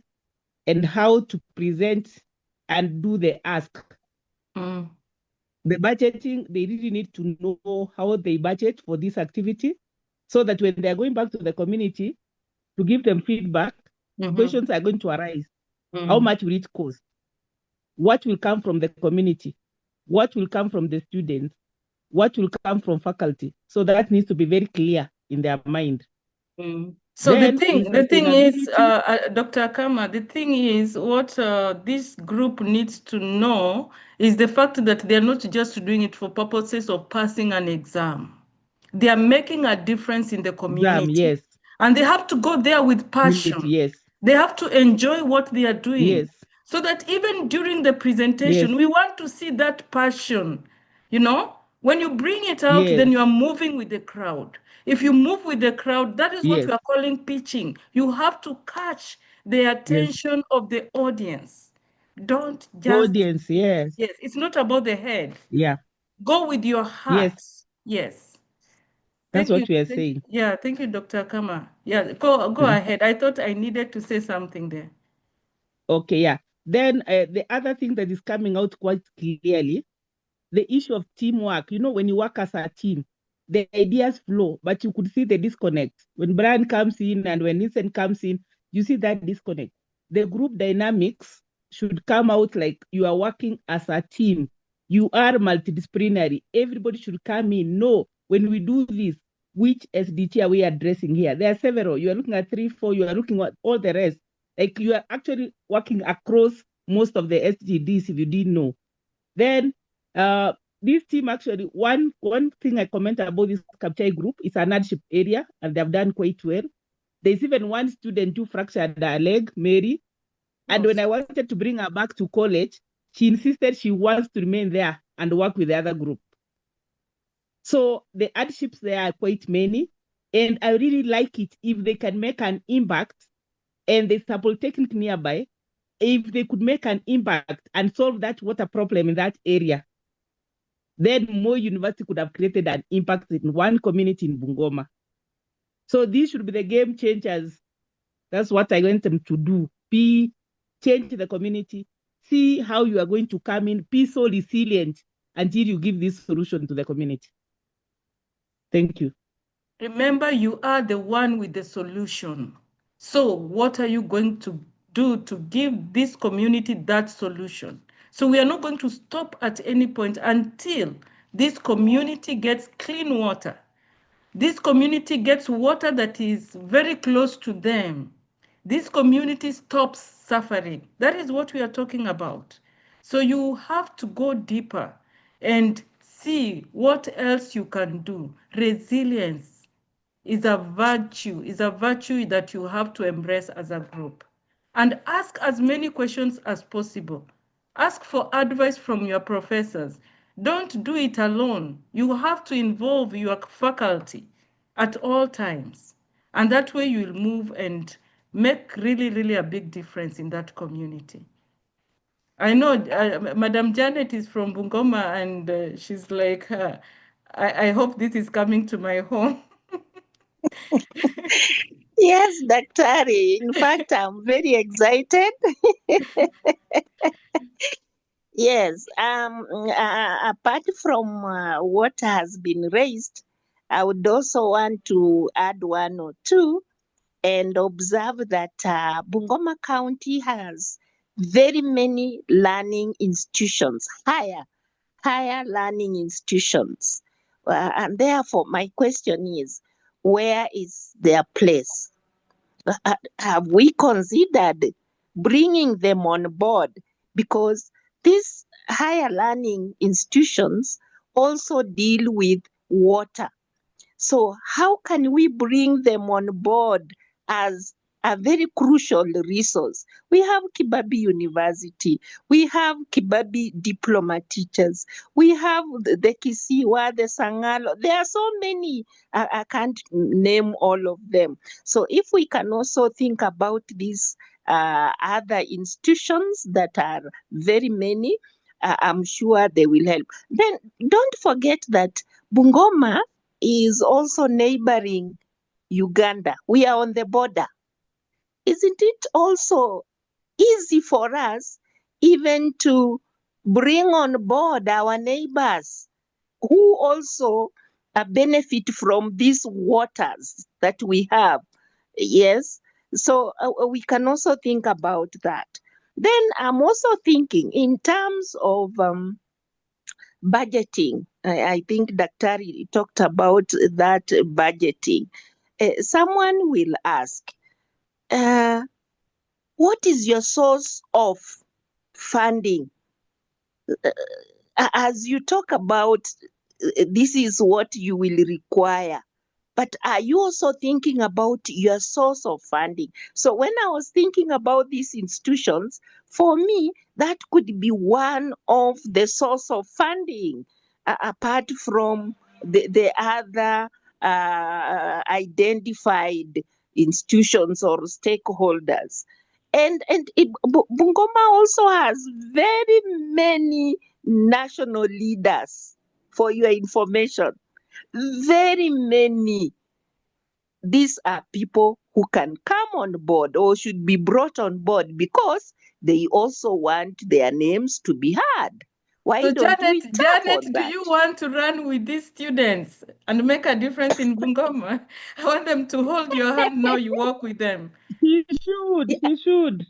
and how to present and do the ask. The budgeting, they really need to know how they budget for this activity so that when they're going back to the community to give them feedback, questions are going to arise. How much will it cost? What will come from the community? What will come from the students? What will come from faculty? So that needs to be very clear in their mind. So then, the thing is, Dr. Kama, the thing is what this group needs to know is the fact that they're not just doing it for purposes of passing an exam. They are making a difference in the community. Yes. And they have to go there with passion. Yes. They have to enjoy what they are doing. Yes. So that even during the presentation, we want to see that passion. You know, when you bring it out, then you are moving with the crowd. If you move with the crowd, that is what we are calling pitching. You have to catch the attention of the audience. Don't just... Audience, yes. Yes, it's not about the head. Yeah. Go with your heart. Yes. That's what we are saying. Yeah, thank you, Dr. Kama. Yeah, go ahead. I thought I needed to say something there. Okay, yeah. Then the other thing that is coming out quite clearly, the issue of teamwork. You know, when you work as a team, the ideas flow, but you could see the disconnect. When Brian comes in and when Nielsen comes in, you see that disconnect. The group dynamics should come out like you are working as a team. You are multidisciplinary. Everybody should come in. No, when we do this, which SDT are we addressing here? There are several. You are looking at 3, 4, you are looking at all the rest. Like you are actually working across most of the SDGs if you didn't know. Then this team actually, one thing I comment about this Kabuchai group is an hardship area, and they've done quite well. There's even one student who fractured her leg, Mary. And when I wanted to bring her back to college, she insisted she wants to remain there and work with the other group. So the hardships there are quite many. And I really like it if they can make an impact and there's a polytechnic nearby, if they could make an impact and solve that water problem in that area, then more university could have created an impact in one community in Bungoma. So these should be the game changers. That's what I want them to do. Change the community, see how you are going to come in, be so resilient until you give this solution to the community. Thank you. Remember, you are the one with the solution. So what are you going to do to give this community that solution? So we are not going to stop at any point until this community gets clean water. This community gets water that is very close to them. This community stops suffering. That is what we are talking about. So you have to go deeper and see what else you can do. Resilience is a virtue that you have to embrace as a group. And ask as many questions as possible. Ask for advice from your professors. Don't do it alone. You have to involve your faculty at all times. And that way you'll move and make really, really a big difference in that community. I know Madam Janet is from Bungoma, and she's like, I hope this is coming to my home. Yes, Daktari. In fact, I'm very excited. Yes, apart from what has been raised, I would also want to add one or two and observe that Bungoma County has very many learning institutions, higher learning institutions. And therefore, my question is, where is their place? Have we considered bringing them on board? Because these higher learning institutions also deal with water. So how can we bring them on board as a very crucial resource? We have Kibabi University, we have Kibabi diploma teachers, we have the Kisiwa, the Sangalo. There are so many, I can't name all of them. So if we can also think about these other institutions that are very many, I'm sure they will help. Then don't forget that Bungoma is also neighboring Uganda. We are on the border. Isn't it also easy for us even to bring on board our neighbors who also benefit from these waters that we have? Yes. So we can also think about that. Then I'm also thinking in terms of budgeting. I think Daktari talked about that budgeting. Someone will ask, what is your source of funding? As you talk about, this is what you will require. But are you also thinking about your source of funding? So when I was thinking about these institutions, for me, that could be one of the source of funding, apart from the other identified institutions or stakeholders. And Bungoma also has very many national leaders, for your information. Very many. These are people who can come on board or should be brought on board because they also want their names to be heard. Why So don't we tap Janet, on do that? you want to run with these students and make a difference in Bungoma? I want them to hold your hand now you walk with them. He should.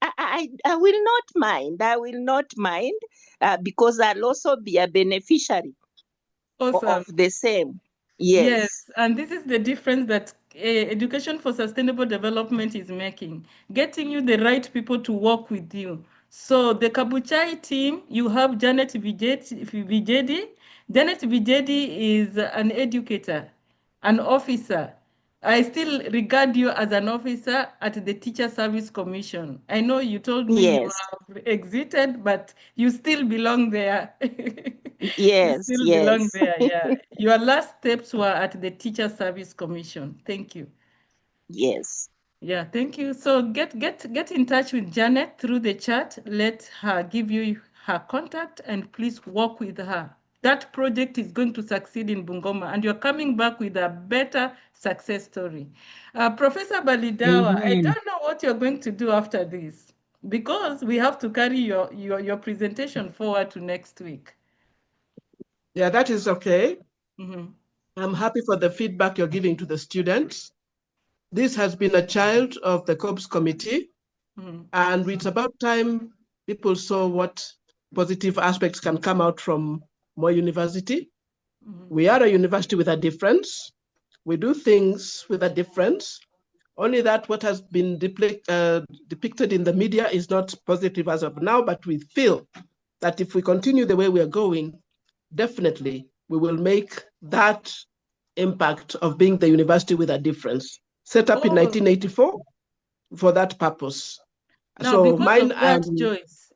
I will not mind. I will not mind because I'll also be a beneficiary of the same. Yes. And this is the difference that Education for Sustainable Development is making, getting you the right people to work with you. So the Kabuchai team, you have Janet Vijedi. Janet Vijedi is an educator, an officer. I still regard you as an officer at the Teacher Service Commission. I know you told me you have exited, but you still belong there. Yes, you still belong there, yeah. Your last steps were at the Teacher Service Commission. Thank you. Yes. Yeah, thank you. So get in touch with Janet through the chat. Let her give you her contact and please work with her. That project is going to succeed in Bungoma and you're coming back with a better success story. Professor Baliddawa, I don't know what you're going to do after this because we have to carry your presentation forward to next week. Yeah, that is okay. I'm happy for the feedback you're giving to the students. This has been a child of the COPS committee, and it's about time people saw what positive aspects can come out from Moi University. We are a university with a difference. We do things with a difference. Only that what has been depicted in the media is not positive as of now, but we feel that if we continue the way we are going, definitely we will make that impact of being the university with a difference. Set up in 1984 for that purpose. Now, So because mine, of that, Joyce,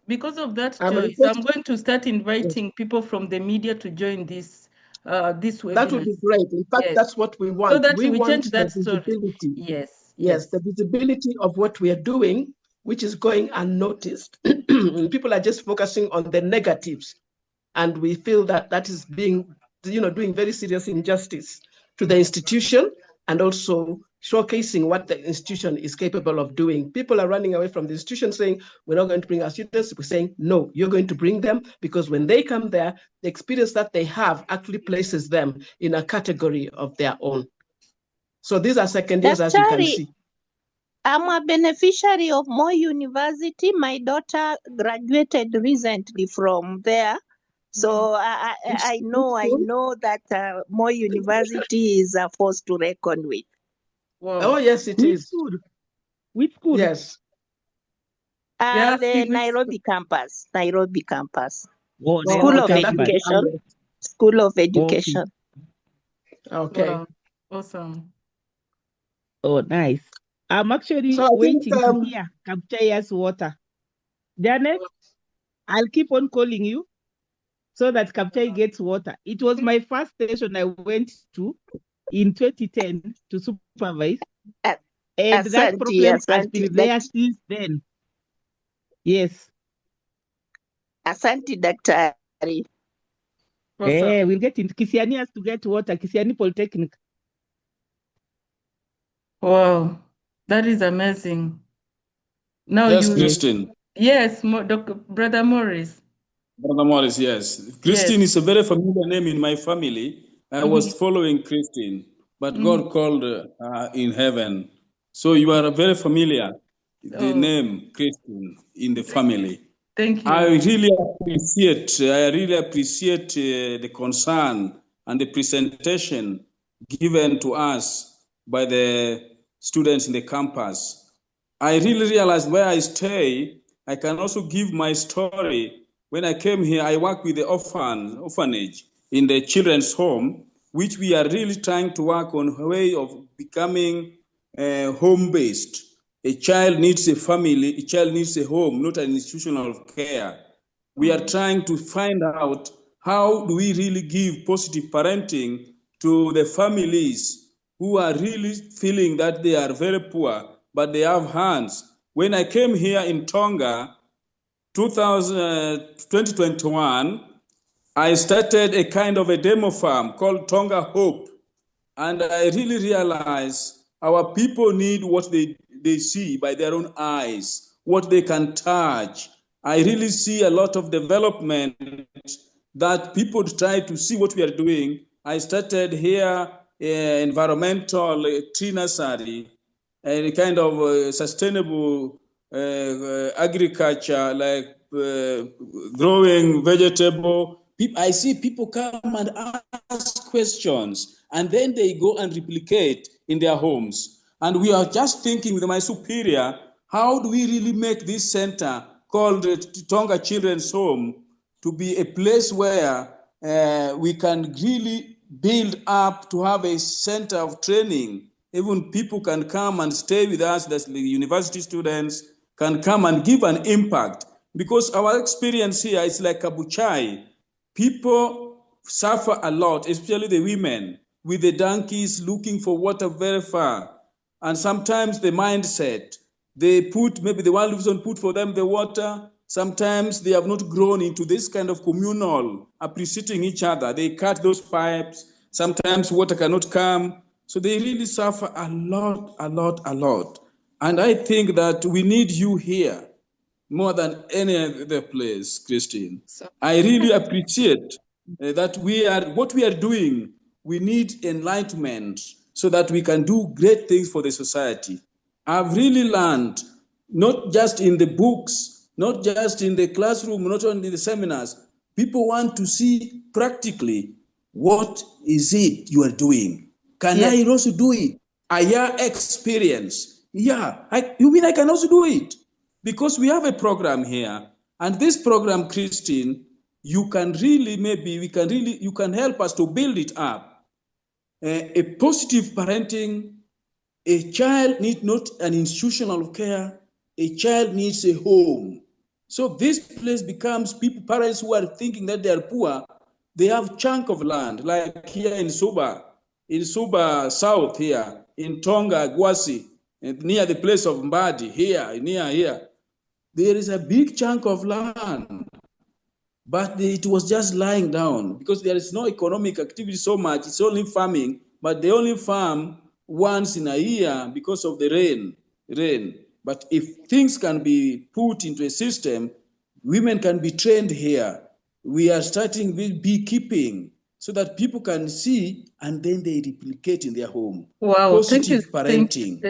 I'm going to start inviting people from the media to join this webinar. That would be great. In fact, that's what we want. So that we want change that the visibility. Yes, the visibility of what we are doing, which is going unnoticed. People are just focusing on the negatives, and we feel that that is being, doing very serious injustice to the institution, and also showcasing what the institution is capable of doing. People are running away from the institution saying, we're not going to bring our students. We're saying, no, you're going to bring them, because when they come there, the experience that they have actually places them in a category of their own. So these are second years, as you can see. I'm a beneficiary of Moi University. My daughter graduated recently from there. So I know that Moi University is a force to reckon with. Wow. Oh, yes, it is. Which school? Yes. The Nairobi campus. Nairobi campus. Oh, School of Education. School of Education. Okay. Wow. Awesome. Oh, nice. I'm actually waiting to hear Kabuchai's water. Janet, I'll keep on calling you so that Kabuchai gets water. It was my first station I went to in 2010 to supervise. And that problem has been there since then. Yes. Asante, Dr. We'll get into Kisiani has to get water. Kisiani Polytechnic. Wow, that is amazing. Now yes, Christine. Yes, Brother Morris. Brother Morris, yes. Christine is a very familiar name in my family. I was following Christine, but God called in heaven. So you are very familiar, the name Christine in the family. Thank you. I really appreciate the concern and the presentation given to us by the students in the campus. I really realized where I stay, I can also give my story. When I came here, I work with the orphanage in the children's home, which we are really trying to work on a way of becoming home-based. A child needs a family, a child needs a home, not an institutional care. We are trying to find out how do we really give positive parenting to the families who are really feeling that they are very poor, but they have hands. When I came here in Tonga, 2021, I started a kind of a demo farm called Tonga Hope. And I really realized our people need what they see by their own eyes, what they can touch. I really see a lot of development that people try to see what we are doing. I started here environmental tree nursery, a kind of sustainable agriculture, like growing vegetable. I see people come and ask questions, and then they go and replicate in their homes. And we are just thinking with my superior, how do we really make this center called Tonga Children's Home to be a place where we can really build up to have a center of training. Even people can come and stay with us, the university students can come and give an impact. Because our experience here is like Kabuchai. People suffer a lot, especially the women, with the donkeys looking for water very far. And sometimes the mindset, maybe the one lives on put for them the water. Sometimes they have not grown into this kind of communal, appreciating each other. They cut those pipes. Sometimes water cannot come. So they really suffer a lot. And I think that we need you here more than any other place, Christine. I really appreciate that what we are doing, we need enlightenment so that we can do great things for the society. I've really learned, not just in the books, not just in the classroom, not only in the seminars. People want to see practically what is it you are doing. Can I also do it? A year experience. Yeah, you mean I can also do it? Because we have a program here, and this program, Christine, you can really, you can help us to build it up. A positive parenting, a child needs not an institutional care, a child needs a home. So this place becomes parents who are thinking that they are poor, they have chunk of land, like here in Suba South here, in Tonga, Gwasi, near the place of Mbadi, near here. There is a big chunk of land, but it was just lying down because there is no economic activity so much. It's only farming, but they only farm once in a year because of the rain. But if things can be put into a system, women can be trained here. We are starting with beekeeping so that people can see and then they replicate in their home. Wow, Positive parenting.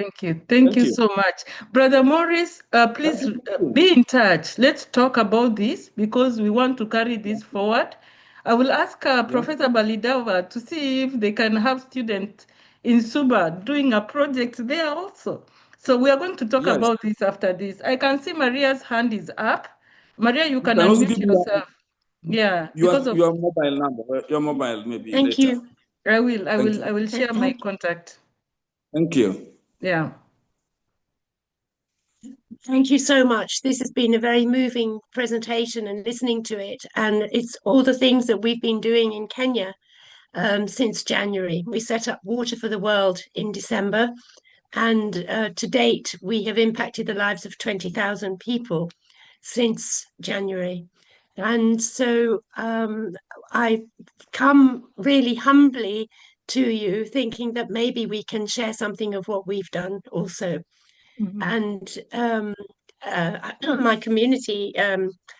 Thank you so much. Brother Morris, please be in touch. Let's talk about this because we want to carry this forward. I will ask Professor Baliddawa to see if they can have students in Suba doing a project there also. So we are going to talk about this after this. I can see Maria's hand is up. Maria, you can unmute yourself. Yeah, your mobile number, your mobile maybe later. Thank you. I will share my contact. Thank you. Yeah. Thank you so much. This has been a very moving presentation and listening to it. And it's all the things that we've been doing in Kenya since January. We set up Water for the World in December. And to date, we have impacted the lives of 20,000 people since January. And so I come really humbly to you thinking that maybe we can share something of what we've done also. And my community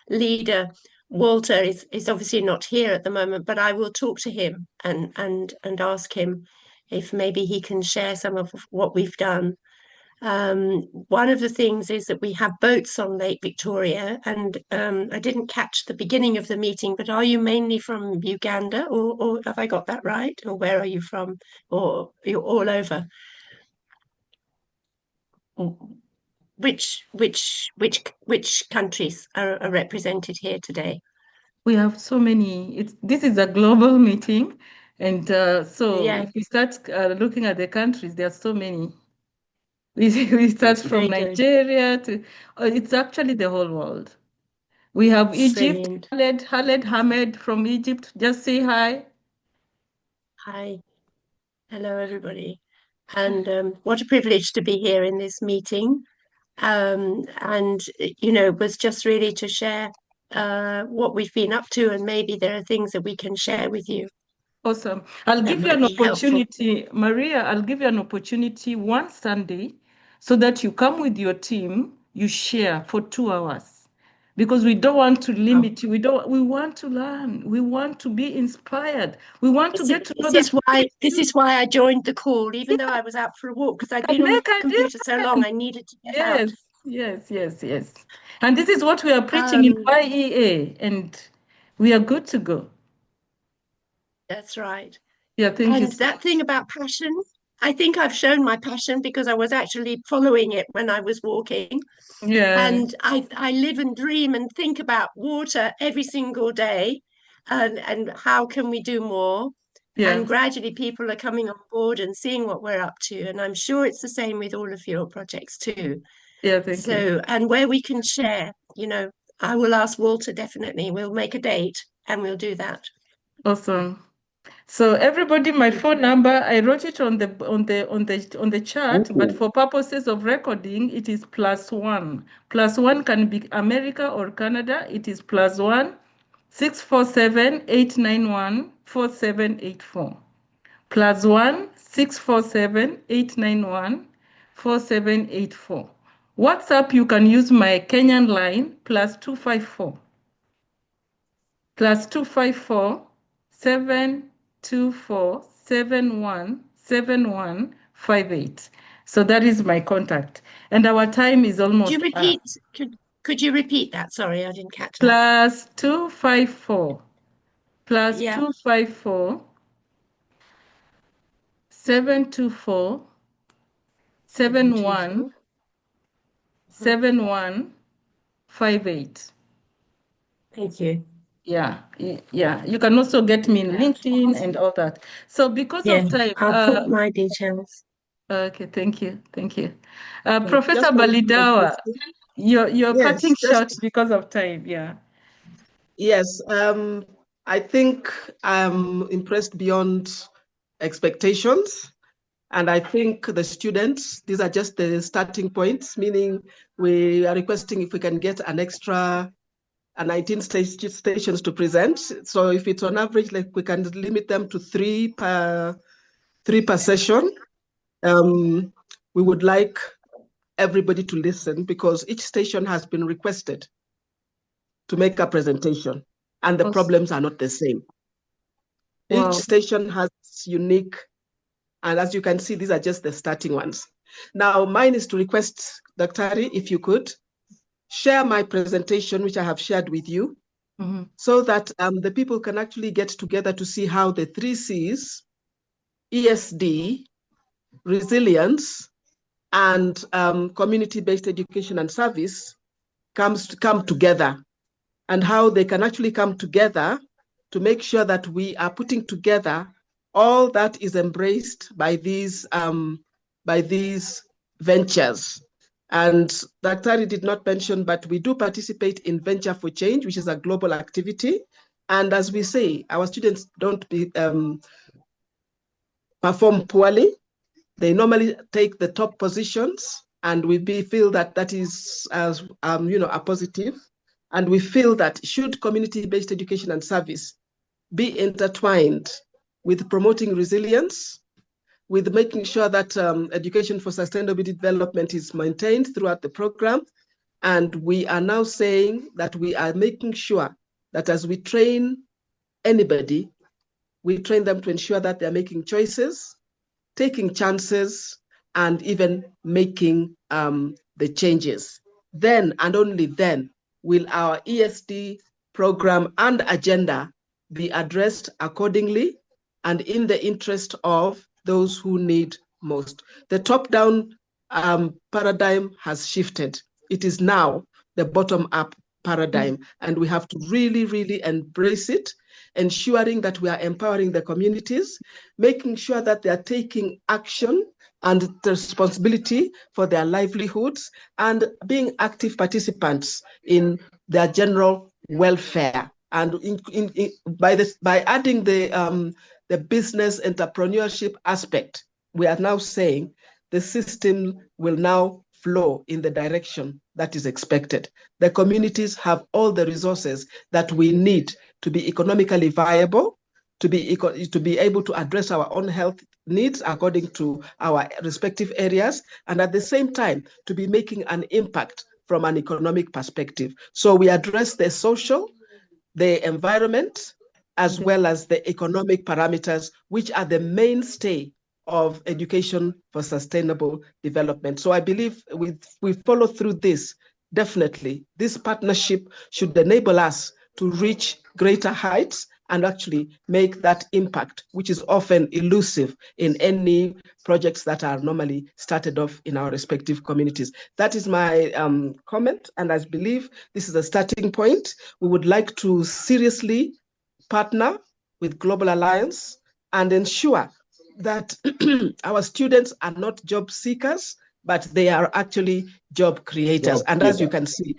leader, Walter, is obviously not here at the moment, but I will talk to him and ask him if maybe he can share some of what we've done. One of the things is that we have boats on Lake Victoria, and I didn't catch the beginning of the meeting, but are you mainly from Uganda, or have I got that right? Or where are you from? Or you're all over? Which countries are represented here today? We have so many. This is a global meeting, and if we start looking at the countries, there are so many. We start from Nigeria to it's actually the whole world. We have Egypt. Khaled Hamed from Egypt. Just say hi. Hi. Hello, everybody. And what a privilege to be here in this meeting. And, you know, was just really to share what we've been up to, and maybe there are things that we can share with you. Awesome. I'll give you an opportunity, Maria, I'll give you an opportunity one Sunday so that you come with your team, you share for 2 hours. Because we don't want to limit you. We want to learn. We want to be inspired. We want to get to know this is why I joined the call, even though I was out for a walk, because I'd been on the computer so long, I needed to get out. Yes. And this is what we are preaching in YEA, and we are good to go. That's right. Yeah, thank you. And that thing about passion, I think I've shown my passion because I was actually following it when I was walking. Yeah. And I live and dream and think about water every single day, and how can we do more? Yeah. And gradually people are coming on board and seeing what we're up to. And I'm sure it's the same with all of your projects too. Yeah, thank you. And where we can share, you know, I will ask Walter, definitely. We'll make a date and we'll do that. Awesome. So everybody, my phone number, I wrote it on the chat, but for purposes of recording, it is +1. +1 can be America or Canada. It is +1 647 891 4784. +1 647 891 4784. WhatsApp, you can use my Kenyan line +254. +254 724 717158. So that is my contact. And our time is almost Could you repeat? Could you repeat that? Sorry, I didn't catch that. Plus 254. Plus Yeah. 254. 724. 71. 7158. Thank you. Yeah, yeah. You can also get me in LinkedIn and all that. So because of time, I'll put my details. Okay, thank you, thank you. Just Professor one Baliddawa, question. you're Yes, cutting just short because of time. Yeah. yes. I think I'm impressed beyond expectations. And I think the students, these are just the starting points, meaning we are requesting if we can get an extra 19 stations to present. So if it's on average, like we can limit them to three per session. We would like everybody to listen because each station has been requested to make a presentation and the problems are not the same. Wow. Each station has unique, and as you can see, these are just the starting ones. Now, mine is to request, Dr. Ari, if you could share my presentation, which I have shared with you, so that the people can actually get together to see how the 3 C's, ESD, resilience, and community-based education and service come together, and how they can actually come together to make sure that we are putting together all that is embraced by these ventures. And Dr. Ari did not mention, but we do participate in Venture for Change, which is a global activity. And as we say, our students don't perform poorly. They normally take the top positions, and we feel that that is as a positive. And we feel that should community-based education and service be intertwined with promoting resilience, with making sure that education for sustainable development is maintained throughout the program. And we are now saying that we are making sure that as we train anybody, we train them to ensure that they're making choices, taking chances, and even making the changes. Then and only then will our ESD program and agenda be addressed accordingly and in the interest of those who need most. The top-down paradigm has shifted. It is now the bottom-up paradigm, and we have to really, really embrace it, ensuring that we are empowering the communities, making sure that they are taking action and the responsibility for their livelihoods, and being active participants in their general welfare. And by adding the business entrepreneurship aspect, we are now saying the system will now flow in the direction that is expected. The communities have all the resources that we need to be economically viable, to be able to address our own health needs according to our respective areas, and at the same time to be making an impact from an economic perspective. So we address the social, the environment, as well as the economic parameters, which are the mainstay of education for sustainable development. So I believe we follow through this. Definitely, this partnership should enable us to reach greater heights and actually make that impact, which is often elusive in any projects that are normally started off in our respective communities. That is my comment, and I believe this is a starting point. We would like to seriously partner with Global Alliance and ensure that our students are not job seekers, but they are actually job creators. And as you can see,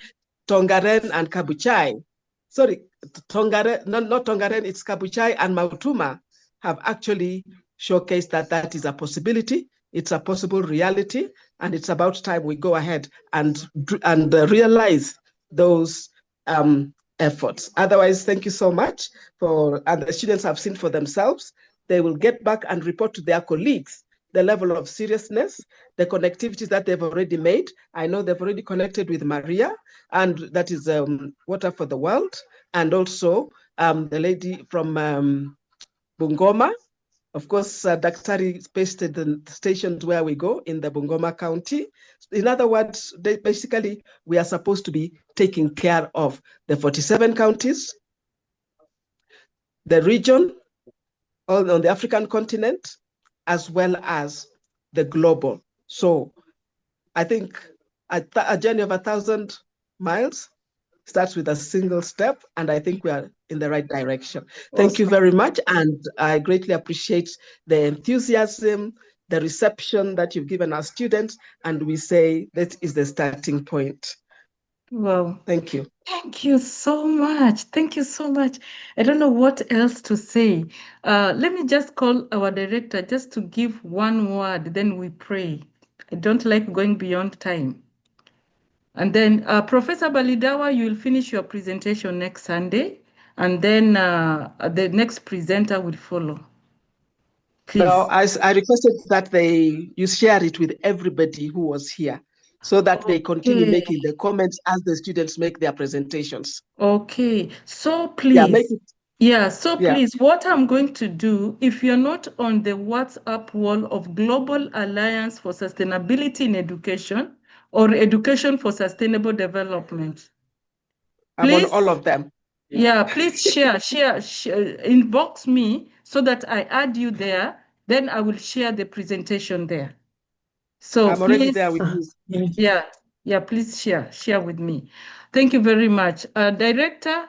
Tongaren and Kabuchai, sorry, Tongaren, not Tongaren, it's Kabuchai and Mautuma have actually showcased that that is a possibility. It's a possible reality, and it's about time we go ahead and realize those efforts. Otherwise, thank you so much and the students have seen for themselves. They will get back and report to their colleagues the level of seriousness, the connectivities that they've already made. I know they've already connected with Maria, and that is Water for the World, and also the lady from Bungoma, Of course, Daktari is based at the stations where we go in the Bungoma County. In other words, basically, we are supposed to be taking care of the 47 counties, the region on the African continent, as well as the global. So I think a journey of 1,000 miles starts with a single step, and I think we are in the right direction. Thank you very much, and I greatly appreciate the enthusiasm, the reception that you've given our students, and we say that is the starting point. Wow. Thank you. Thank you so much. Thank you so much. I don't know what else to say. Let me just call our director just to give one word, then we pray. I don't like going beyond time. And then Professor Baliddawa, you will finish your presentation next Sunday, and then the next presenter will follow. Please. No, I requested that you share it with everybody who was here, so that they continue making the comments as the students make their presentations. Okay, so please, Yeah, please, what I'm going to do, if you're not on the WhatsApp wall of Global Alliance for Sustainability in Education or Education for Sustainable Development, I'm on all of them. Yeah, please share, inbox me so that I add you there. Then I will share the presentation there. So I'm already there with you. Yeah, please share with me. Thank you very much. Director,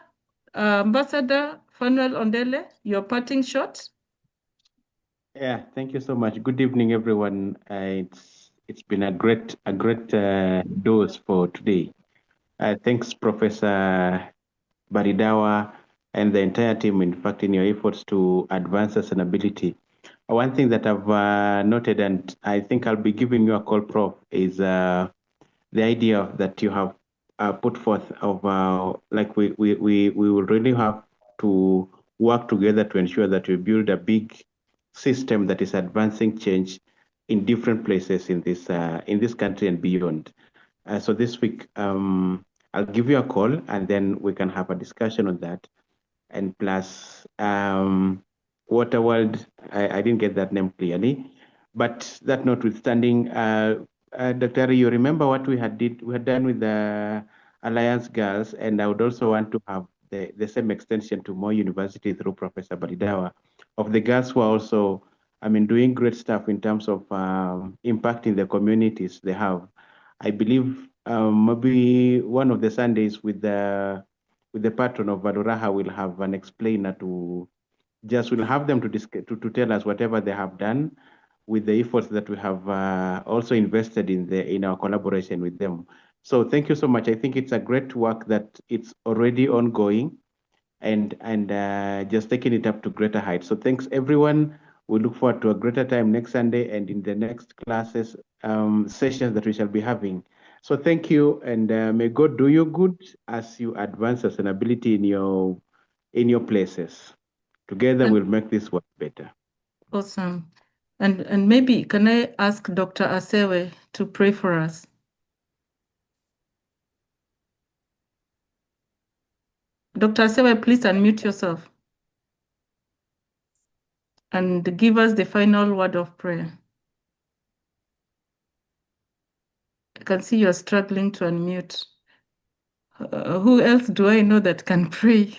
Ambassador Fanuel Ondele, your parting shot. Yeah, thank you so much. Good evening, everyone. It's been a great dose for today. Thanks, Professor Baliddawa and the entire team, in fact, in your efforts to advance sustainability. One thing that I've noted, and I think I'll be giving you a call, Prof, is the idea that you have put forth of like we will really have to work together to ensure that we build a big system that is advancing change in different places in this country and beyond. So this week, I'll give you a call and then we can have a discussion on that. And plus, Water World, I didn't get that name clearly, but that notwithstanding, Dr. Ari, you remember what we had done with the Alliance Girls, and I would also want to have the same extension to more universities through Professor Baliddawa, of the girls who are also, doing great stuff in terms of impacting the communities they have. I believe maybe one of the Sundays with the patron of Valuraha will have an explainer we'll have them to tell us whatever they have done with the efforts that we have also invested in our collaboration with them. So thank you so much. I think it's a great work that it's already ongoing and just taking it up to greater heights. So thanks everyone. We look forward to a greater time next Sunday and in the next classes, sessions that we shall be having. So thank you, and may God do you good as you advance sustainability in your places. Together we'll make this work better. Awesome. And maybe can I ask Dr. Asewe to pray for us? Dr. Asewe, please unmute yourself and give us the final word of prayer. I can see you're struggling to unmute. Who else do I know that can pray?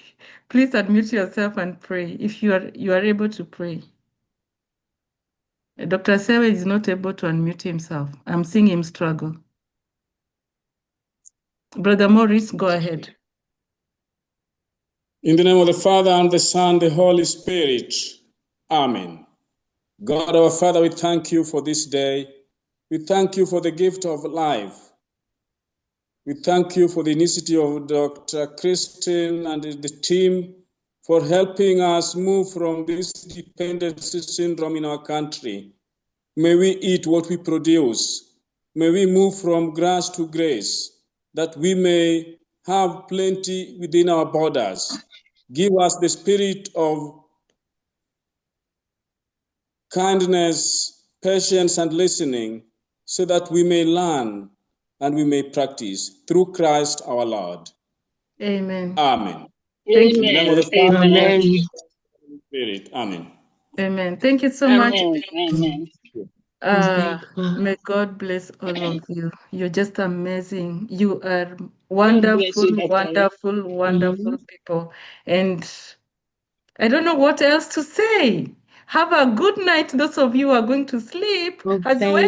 Please unmute yourself and pray if you are able to pray. Dr. Asewe is not able to unmute himself. I'm seeing him struggle. Brother Maurice, go ahead. In the name of the Father, and the Son, the Holy Spirit. Amen. God, our Father, we thank you for this day. We thank you for the gift of life. We thank you for the initiative of Dr. Christine and the team for helping us move from this dependency syndrome in our country. May we eat what we produce. May we move from grass to grace, that we may have plenty within our borders. Give us the spirit of kindness, patience, and listening, so that we may learn and we may practice through Christ our Lord. Amen. Amen. Thank you. In the name of the Father, and the Spirit. Amen. Amen. Thank you so much. Amen. May God bless all of you. You're just amazing. You are wonderful, wonderful people. And I don't know what else to say. Have a good night, those of you who are going to sleep. As well,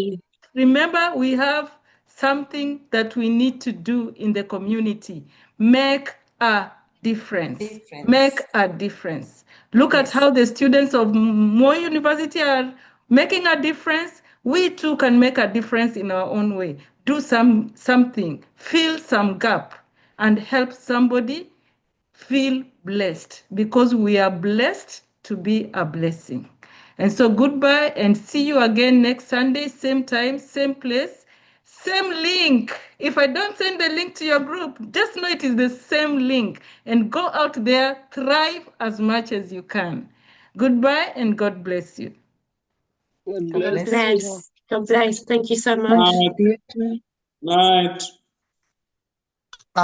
remember, we have something that we need to do in the community. Make a difference. Make a difference. Look at how the students of Moi University are making a difference. We too can make a difference in our own way. Do something, fill some gap, and help somebody feel blessed, because we are blessed to be a blessing. And so goodbye, and see you again next Sunday, same time, same place, same link. If I don't send the link to your group, just know it is the same link, and go out there, thrive as much as you can. Goodbye, and God bless you. God bless. God bless. Thank you so much. Night.